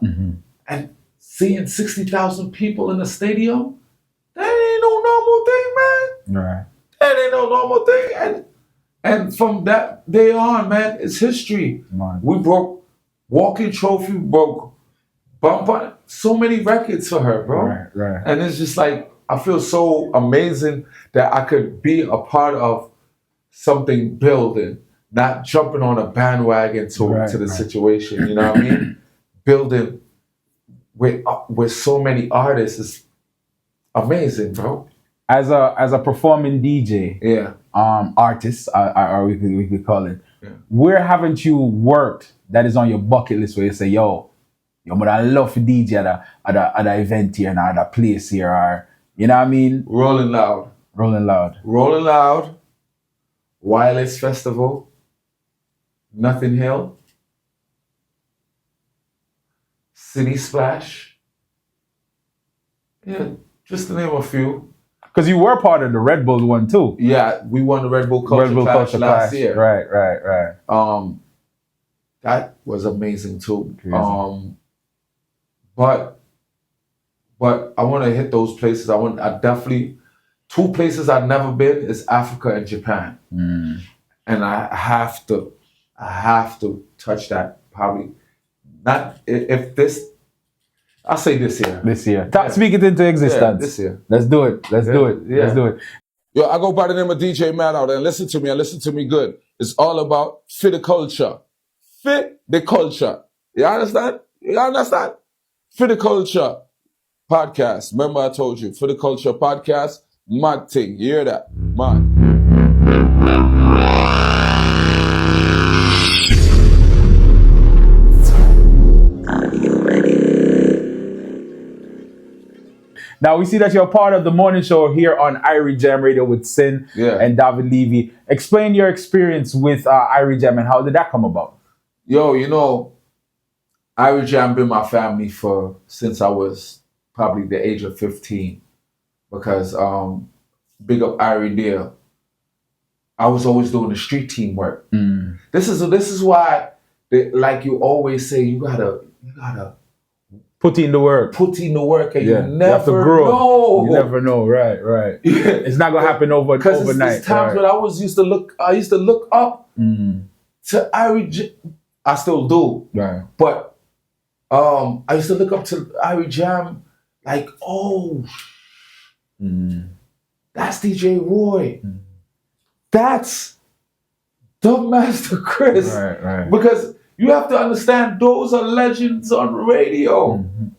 And seeing 60,000 people in the stadium, that ain't no normal thing, man. Right. That ain't no normal thing. And from that day on, man, it's history. Man. We broke Walking Trophy, broke bumper, so many records for her, bro. Right. And it's just like, I feel so amazing that I could be a part of something building, not jumping on a bandwagon to the situation. You know what I mean? Building with so many artists is amazing, bro. As a performing DJ, artist, or we could call it. Yeah. Where haven't you worked that is on your bucket list where you say, yo, but I love to DJ at a event here and at a place here, or you know what I mean? Rolling Loud, Wireless Festival, Nothing Hill, City Splash. Yeah, just to name a few. Because you were part of the Red Bull one too. Yeah, we won the Red Bull Culture Clash last year. Right. That was amazing too. Crazy. But I want to hit those places. I definitely, 2 places I've never been is Africa and Japan. And I have to touch that probably. Not if this, I'll say this year. Speak it into existence. Yeah, this year. Let's do it. Let's do it. Yo, I go by the name of DJ Madout, and listen to me good. It's all about fit the culture. Fit the culture. You understand? Fit the culture podcast. Remember I told you, Fit the Culture podcast, mad thing. You hear that? Man. Now we see that you're part of the morning show here on Irie Jam Radio with Sin and David Levy. Explain your experience with Irie Jam and how did that come about? Yo, Irie Jam been my family since I was probably the age of 15. Because big up Irie there. I was always doing the street team work. This is why, like you always say, you gotta put in the work. And you never have to grow. know. You never know, right. It's not gonna happen overnight. There's times when I used to look up to Irie Jam. I still do. Right. But I used to look up to Irie Jam like, that's DJ Roy. That's Dubmaster Chris. Right. Because you have to understand, those are legends on radio. And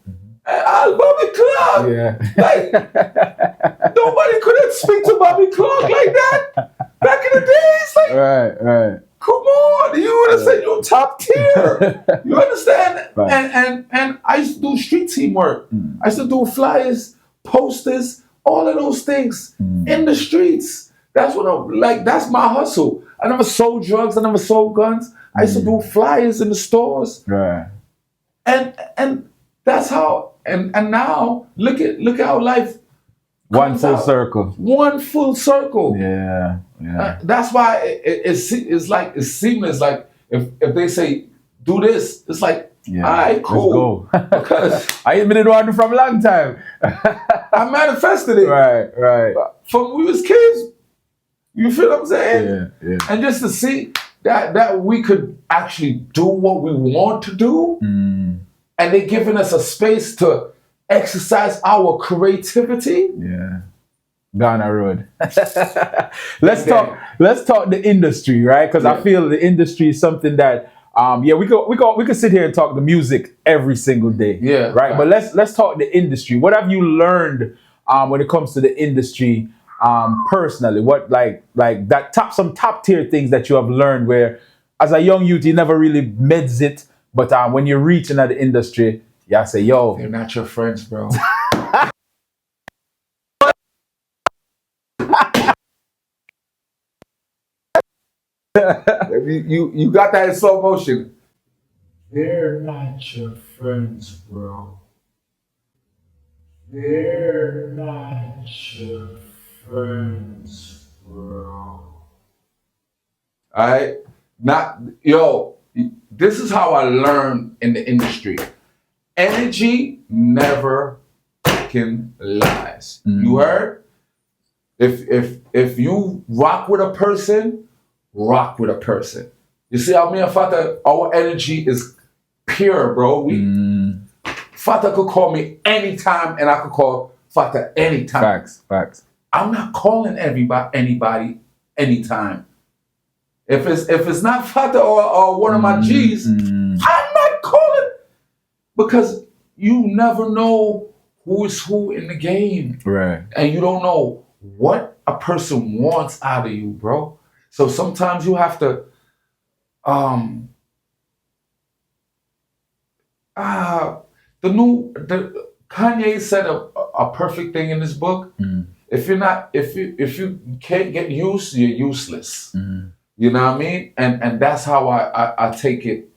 Bobby Clark. Yeah. Like, nobody couldn't speak to Bobby Clark like that back in the days. Like, right. come on, you understand? You're top tier. You understand? Right. And I used to do street team work. I used to do flyers, posters, all of those things in the streets. That's what that's my hustle. I never sold drugs. I never sold guns. I used to do flyers in the stores. Right. And that's how. And now look at how life. One comes full out. circle. One full circle. Yeah. That's why it's like it's seamless. Like if they say do this, it's like all right, cool. Let's go. Because I admitted one from a long time. I manifested it. Right. From when we was kids. You feel what I'm saying? Yeah. And just to see that we could actually do what we want to do, and they're giving us a space to exercise our creativity. Yeah. Ghana Road. Let's talk the industry, right? Because I feel the industry is something that we could sit here and talk the music every single day. Yeah. Right. But let's talk the industry. What have you learned when it comes to the industry personally? What like that some top tier things that you have learned where as a young youth you never really meds it, but when you're reaching at the industry, you say, yo, They're not your friends, bro. you got that in slow motion. They're not your friends, bro. They're not your friends, bro. Alright? This is how I learned in the industry. Energy never fucking lies. You heard? If you rock with a person, rock with a person. You see how me and Fata, our energy is pure, bro. Fata could call me anytime and I could call Fata anytime. Facts. I'm not calling anybody anytime. If it's not Fata or one of my G's, I'm not calling, because you never know who is who in the game. Right. And you don't know what a person wants out of you, bro. So sometimes you have to Kanye said a perfect thing in this book. If you can't get used, you're useless. You know what I mean? And that's how I take it,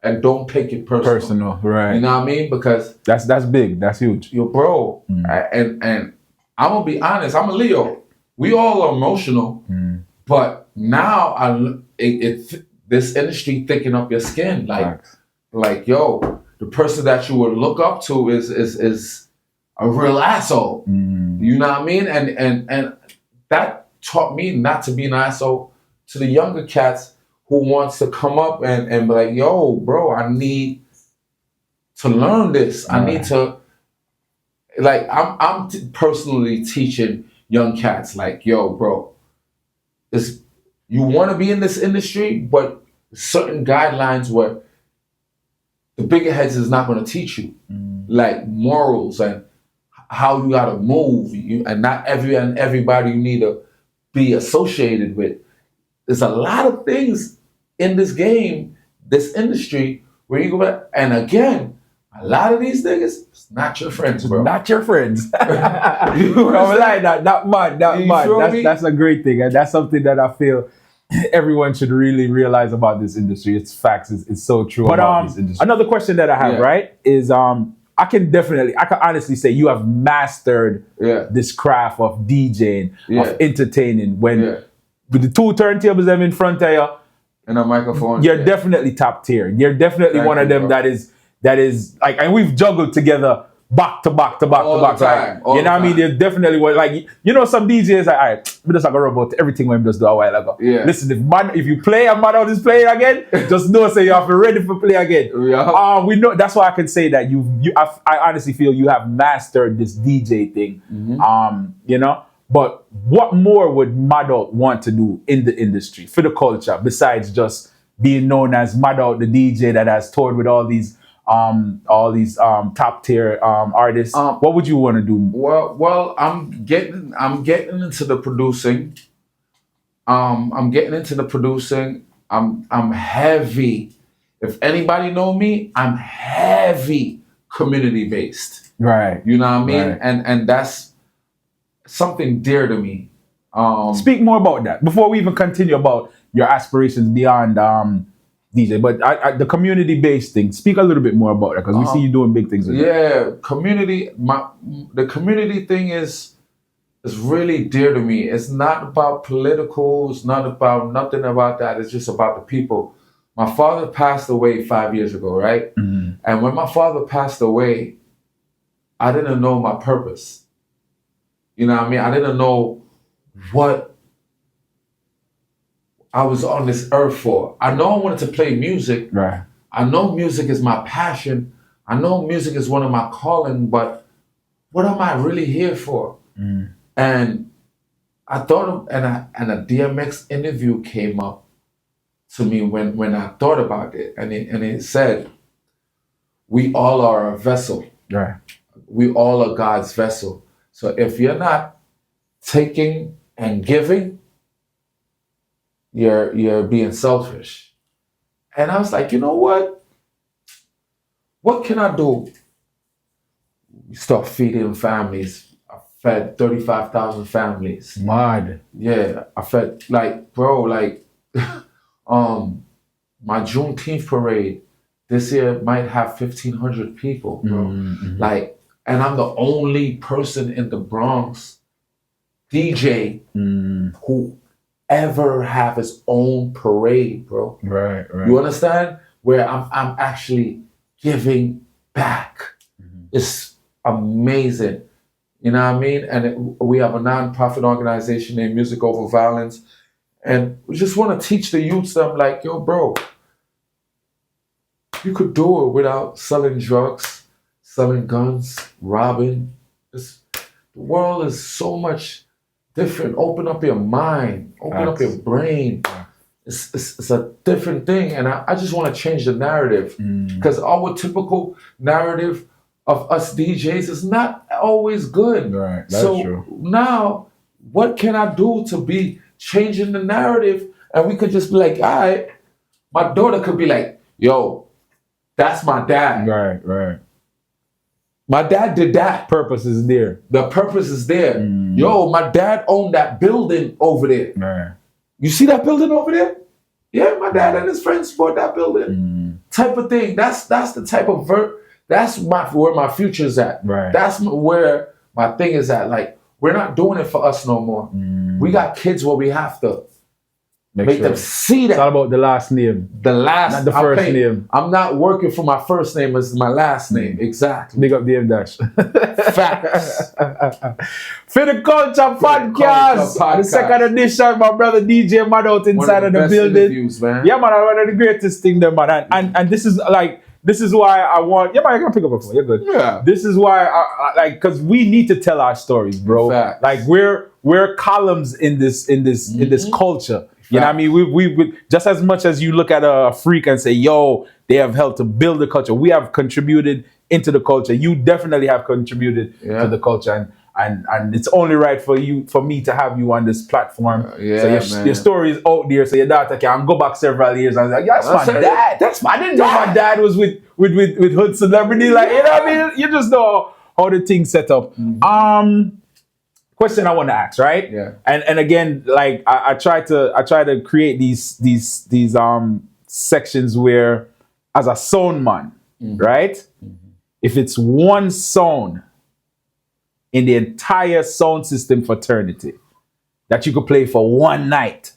and don't take it personal. Right. You know what I mean? Because that's big. That's huge. yo, bro. And I'm gonna be honest. I'm a Leo. We all are emotional, but now this industry thinking up your skin. Like yo, the person that you would look up to is a real asshole. You know what I mean? And that taught me not to be an asshole to the younger cats who wants to come up and be like, yo, bro, I need to learn this. I need to, like, I'm personally teaching young cats, like, yo, bro, you want to be in this industry, but certain guidelines where the bigger heads is not going to teach you, like morals and how you got to move. And not everybody you need to be associated with. There's a lot of things in this game, this industry, where you go back, and again, a lot of these niggas, it's not your friends, bro. Not your friends. You I'm like that. Not mad. That's a great thing, and that's something that I feel everyone should really realize about this industry. It's facts. It's so true. But about this industry. Another question that I have, right, is I can honestly say you have mastered this craft of DJing, of entertaining. When with the two turntables them in front of you and a microphone, you're definitely top tier. You're definitely one of them that is like, and we've juggled together back to back. Right? You know what I mean? There's definitely like, you know, some DJs like, all right, we just like a robot everything when we just do a while ago. Yeah. Listen, if you play and Madout is playing again, just know say you have to be ready for play again. Yeah. We know that's why I can say that I honestly feel you have mastered this DJ thing. You know. But what more would Madout want to do in the industry for the culture besides just being known as Madout, the DJ that has toured with all these top tier artists? What would you want to do? Well, I'm getting into the producing. I'm getting into the producing. I'm heavy. If anybody know me, I'm heavy community based. Right. You know what I mean? Right. And that's something dear to me. Speak more about that before we even continue about your aspirations beyond DJ. But the community-based thing, speak a little bit more about that because we see you doing big things with it. Yeah, the community thing is really dear to me. It's not about political. It's not about nothing about that. It's just about the people. My father passed away 5 years ago, right? Mm-hmm. And when my father passed away, I didn't know my purpose. You know what I mean? I didn't know what I was on this earth for. I know I wanted to play music. Right. I know music is my passion. I know music is one of my calling, but what am I really here for? Mm. And I thought, and a DMX interview came up to me when I thought about it, and it said, "We all are a vessel. Right. We all are God's vessel. So if you're not taking and giving, you're being selfish." And I was like, you know what? What can I do? Start feeding families. I fed 35,000 families. Mad. Yeah, I fed my Juneteenth parade this year might have 1,500 people, bro. Mm-hmm. And I'm the only person in the Bronx DJ who ever have his own parade, bro. Right. You understand? Where I'm actually giving back. Mm-hmm. It's amazing. You know what I mean? And we have a non-profit organization named Music Over Violence. And we just want to teach the youths them like, yo, bro, you could do it without selling drugs, selling guns, robbing. The world is so much different. Open up your mind. Open up your brain. It's a different thing. And I just want to change the narrative. Because our typical narrative of us DJs is not always good. Right. That's true. Now, what can I do to be changing the narrative? And we could just be like, all right. My daughter could be like, yo, that's my dad. Right. My dad did that. Purpose is there. The purpose is there. Yo, my dad owned that building over there. Right. You see that building over there? Yeah, my dad and his friends bought that building. Type of thing. That's the type of that's where my future's at. Right. That's where my thing is at. Like, we're not doing it for us no more. We got kids where we have to make them see that. It's all about the last name. The last, not the first name. I'm not working for my first name as my last name. Exactly. Big up Dave Dash. Facts. For the Culture Podcast. The second edition, my brother DJ Madout inside of the building. Man. Yeah, man, one of the greatest thing there, man. And this is why I want. Yeah, man, I can pick up a phone. You're good. Yeah. This is why I like, because we need to tell our stories, bro. Facts. Like we're columns in this culture. You know what I mean? We just as much as you look at a freak and say, yo, they have helped to build the culture. We have contributed into the culture. You definitely have contributed to the culture. And it's only right for me to have you on this platform. So your story is out there. So your daughter can go back several years and like, yeah, that's my dad. I didn't know my dad was with Hood Celebrity. Like, you know what I mean? You just know how the thing's set up. Question I want to ask, right? Yeah. And again, like I try to create these sections where, as a sound man, right? If it's one sound in the entire sound system fraternity that you could play for one night,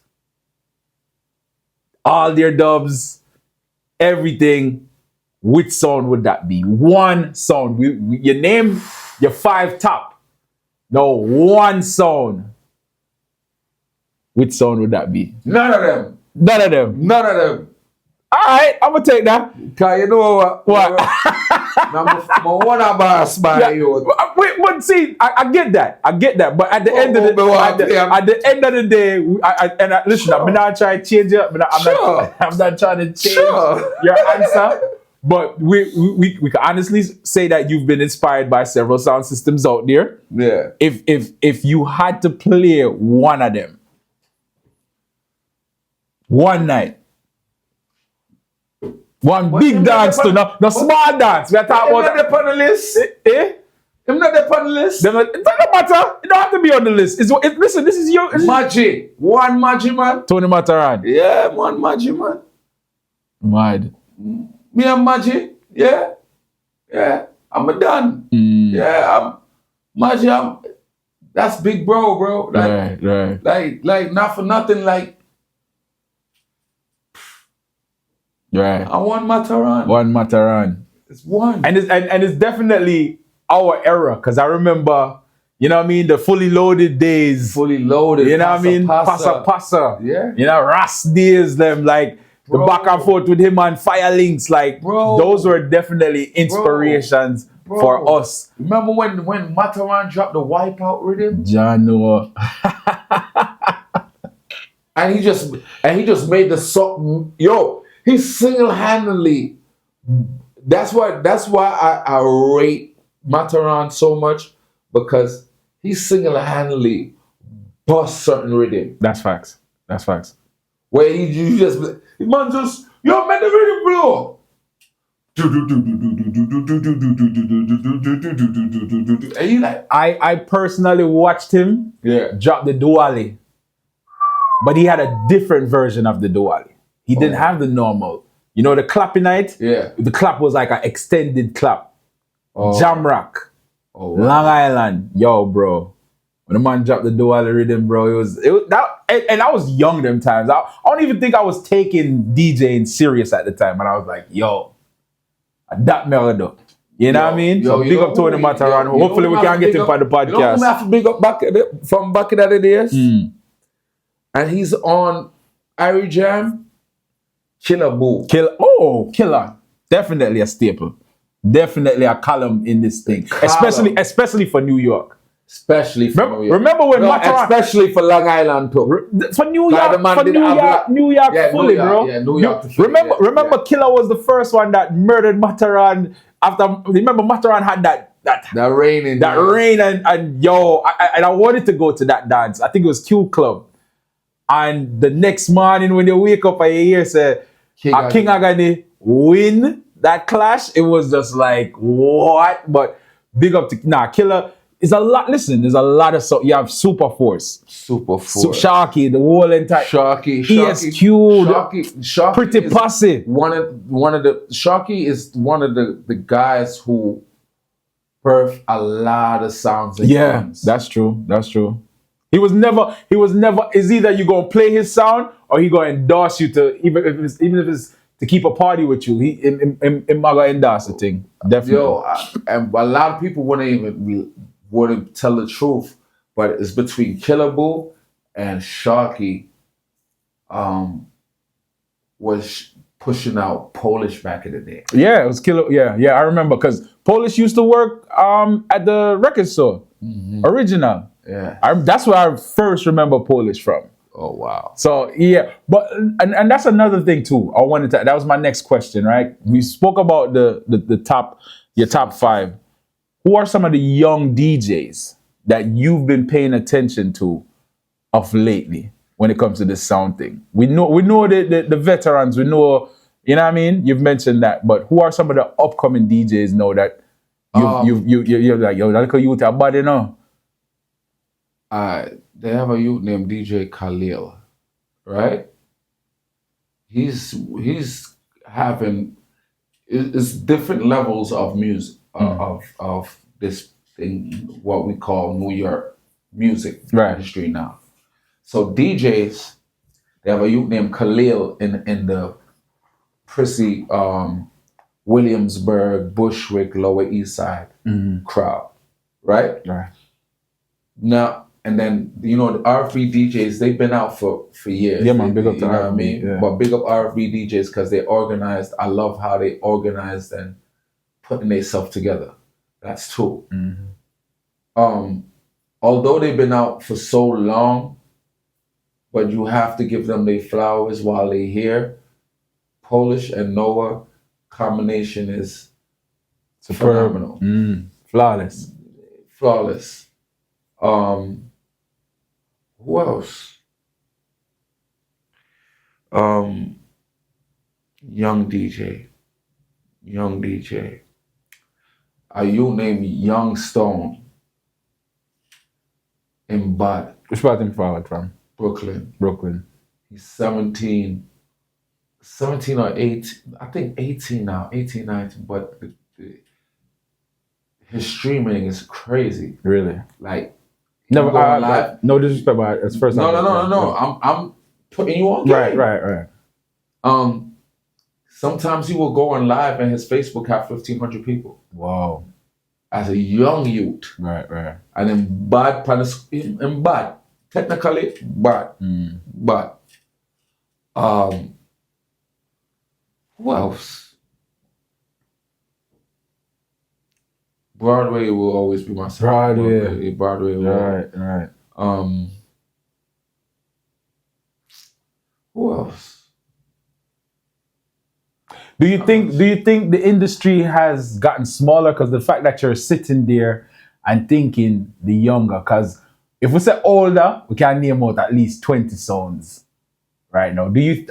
all their dubs, everything, which sound would that be? One sound. You name your 5 top. No, one sound. Which sound would that be? None of them. None of them. None of them. All right, I'm gonna take that. Cause you know what? I want to boss by you. Wait, but see, I get that. But at the end of the day, listen, I'm not trying to change it. I'm not trying to change your answer. But we can honestly say that you've been inspired by several sound systems out there. Yeah. If you had to play one of them, one night, big dance to no small dance. We are talking about. They're not on the list. They're not on the list. It doesn't matter. It don't have to be on the list. Listen, this is your Magic. One Magic man. Tony Mataran. Yeah, one Magic man. Mad. Me and Maggie, yeah. I'm a done. Yeah, I'm Maggie. That's big bro. Right. Like not for nothing. Like Right. I want Mataran. One Mataran. It's one. And it's definitely our era, because I remember, you know what I mean, the fully loaded days. Fully loaded. You know what I mean? Passa. Yeah. You know, Ras days, them, like, Bro. the back and forth with him and Fire Links, like, Bro. those were definitely inspirations for us. Remember when Mataran dropped the Wipeout rhythm? Jano. And he just made the song. Yo, he single-handedly. That's why I rate Mataran so much, because he single-handedly bust certain rhythm. That's facts. Where you just man just yo man the rhythm blow. And you like I personally watched him drop the Duali, but he had a different version of the Duali. He didn't have the normal. You know, the clapping night? Yeah. The clap was like an extended clap. Jamrock. wow. Long Island. Yo, bro. When the man dropped the Duali rhythm, bro, it was that, and I was young them times. I don't even think I was taking DJing serious at the time. And I was like, yo, that melody. You know what I mean? So big up Tony Mataran. Hopefully we can get him for the podcast. You know who I have to big up from back in the days? And he's on Irie Jam. Killer Boo. Killer. Definitely a staple. Definitely a column in this thing. Especially for New York. Especially for New York. Remember when Mataran... Especially for Long Island too. For New York, New York fully, bro. Yeah, New York. Remember Killer was the first one that murdered Mataran after... Remember Mataran had that rain and yo, I wanted to go to that dance. I think it was Q Club. And the next morning when you wake up and you hear say King Agani win that clash, it was just like, what? But big up to Killer is a lot. Listen, there's a lot of you have Super Force, Sharky, the whole entire Sharky, ESQ, Pretty Posse. One of the Sharky is one of the guys who birthed a lot of sounds. And that's true. He was never. It's either you gonna play his sound or he gonna endorse you to even if it's to keep a party with you. He gonna endorse the thing. Definitely. Yo, and a lot of people wouldn't tell the truth, but it's between Killer Boo and Sharky. Was pushing out Polish back in the day. Yeah, it was Killer. Yeah, I remember because Polish used to work at the record store. Original. Yeah, that's where I first remember Polish from. Oh wow. So yeah, but and that's another thing too. That was my next question, right? We spoke about your top 5. Who are some of the young DJs that you've been paying attention to of lately when it comes to this sound thing? We know the veterans. We know, you know what I mean. You've mentioned that, but who are some of the upcoming DJs now that you're like, yo, that youth are bad, you know? They have a youth named DJ Khalil, right? He's having it's different levels of music of this thing, what we call New York music industry now. So DJs, they have a youth named Khalil in the prissy Williamsburg, Bushwick, Lower East Side crowd, right? Right. Now, and then, you know, the RFB DJs, they've been out for years. Yeah, man, big up to RFB. You know what I mean? Yeah. But big up RFB DJs because they organized. I love how they organized and putting themselves together. That's two. Although they've been out for so long, but you have to give them their flowers while they're here. Polish and Noah combination is phenomenal. Flawless. Who else? Young DJ. Are you named Young Stone in Bud? Which part him forward from? Brooklyn. Brooklyn. He's 17, 17 or 18, I think 18 now, 18, 19, but his streaming is crazy. Really? Like, Never. going live. No disrespect, but it's first time. No. I'm putting you on game. Right. Sometimes he will go on live and his Facebook have 1,500 people. Wow. As a young youth. Right. And in bad, technically bad. But, who else? Broadway will always be my song. Broadway will. Right. Who else? Do you think the industry has gotten smaller because the fact that you're sitting there and thinking the younger? Because if we say older, we can name out at least 20 sounds right now. Do you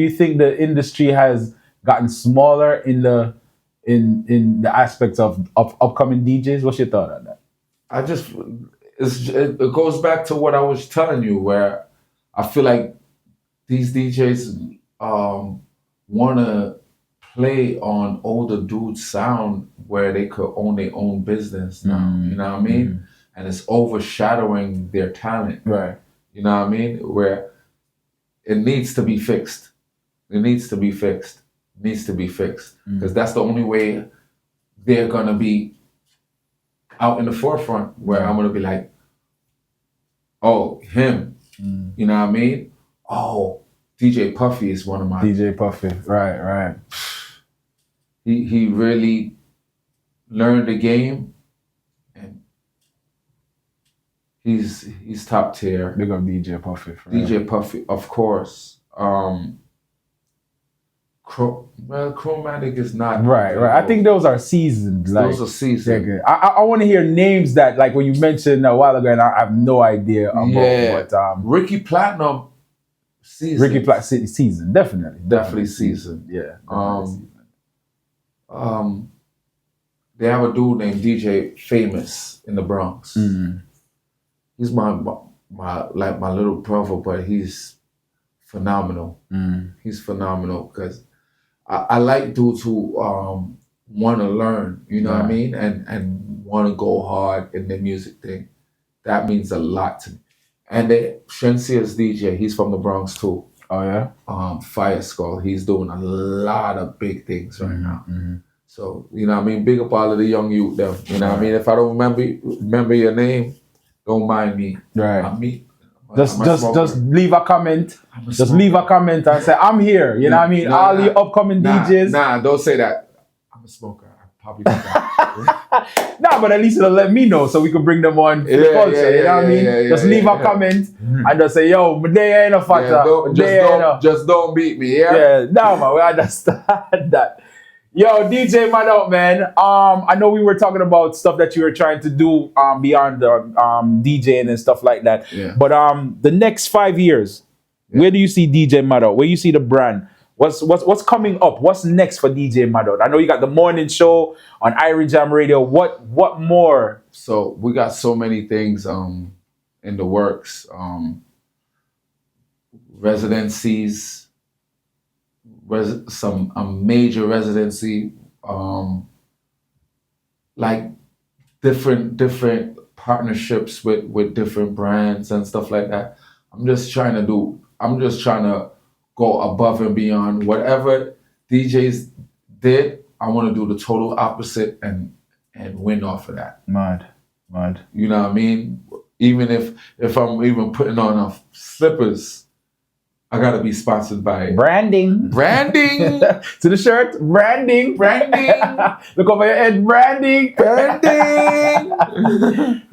think the industry has gotten smaller in the aspects of upcoming DJs? What's your thought on that? It goes back to what I was telling you, where I feel like these DJs want to play on older dudes' sound where they could own their own business now. You know what I mean? And it's overshadowing their talent. Right. You know what I mean? Where it needs to be fixed. Because that's the only way they're going to be out in the forefront, where I'm going to be like, oh, him. You know what I mean? Oh, DJ Puffy is one of my... DJ Puffy, right. He really learned the game, and he's top tier. They're gonna DJ Puffy. DJ Puffy, of course. Chromatic is not right. I think those are seasoned. Those are seasoned. I want to hear names that, like when you mentioned a while ago, and I have no idea about. Yeah. But Ricky Platinum, seasoned. Ricky Platinum, seasoned, definitely seasoned. Yeah. They have a dude named DJ Famous in the Bronx. He's my little brother, but he's phenomenal. He's phenomenal because I like dudes who want to learn, you know what I mean, and want to go hard in the music thing. That means a lot to me. And Shensia's DJ, he's from the Bronx too. Oh yeah. Fire Skull, he's doing a lot of big things right now. So you know what I mean, big up all of the young youth there. You know what I mean. If I don't remember your name, don't mind me. Right. Just leave a comment. Just leave a comment and say I'm here. You know what I mean. All the upcoming DJs. Nah, don't say that. I'm a smoker. I probably do that. Nah, but at least it'll let me know so we can bring them on for the culture. You know what I mean? Just leave a comment and just say, yo, they ain't a factor. Just don't beat me, Yeah, no man, we understand that. Yo, DJ Madout, man. I know we were talking about stuff that you were trying to do beyond the DJing and stuff like that. Yeah. But the next 5 years, where do you see DJ Madout? Where you see the brand? What's coming up? What's next for DJ Madout? I know you got the morning show on Irie Jam Radio. What more? So we got so many things in the works. Residencies, some major residency, like different partnerships with different brands and stuff like that. I'm just trying to go above and beyond. Whatever DJs did, I want to do the total opposite and win off of that. Mad. You know what I mean? Even if I'm even putting on slippers, I gotta be sponsored by branding. To the shirt, branding. Look over your head, branding.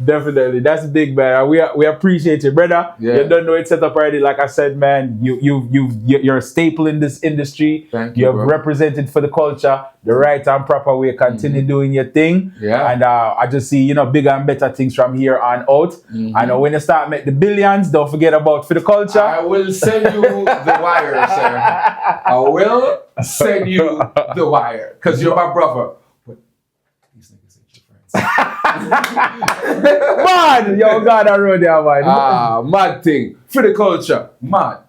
Definitely, that's big, man. We appreciate you, brother. Yeah. You don't know it's set up already. Like I said, man, you're a staple in this industry. Thank you you, have bro. represented for the culture the right and proper way. Continue doing your thing. Yeah. And I just see bigger and better things from here on out. I know when you start make the billions, don't forget about for the culture. I will send you the wire, sir. I will send you the wire because you're my brother. But these niggas ain't your friends. Man, yo, God, I wrote there, man. Mad thing for the culture, mad.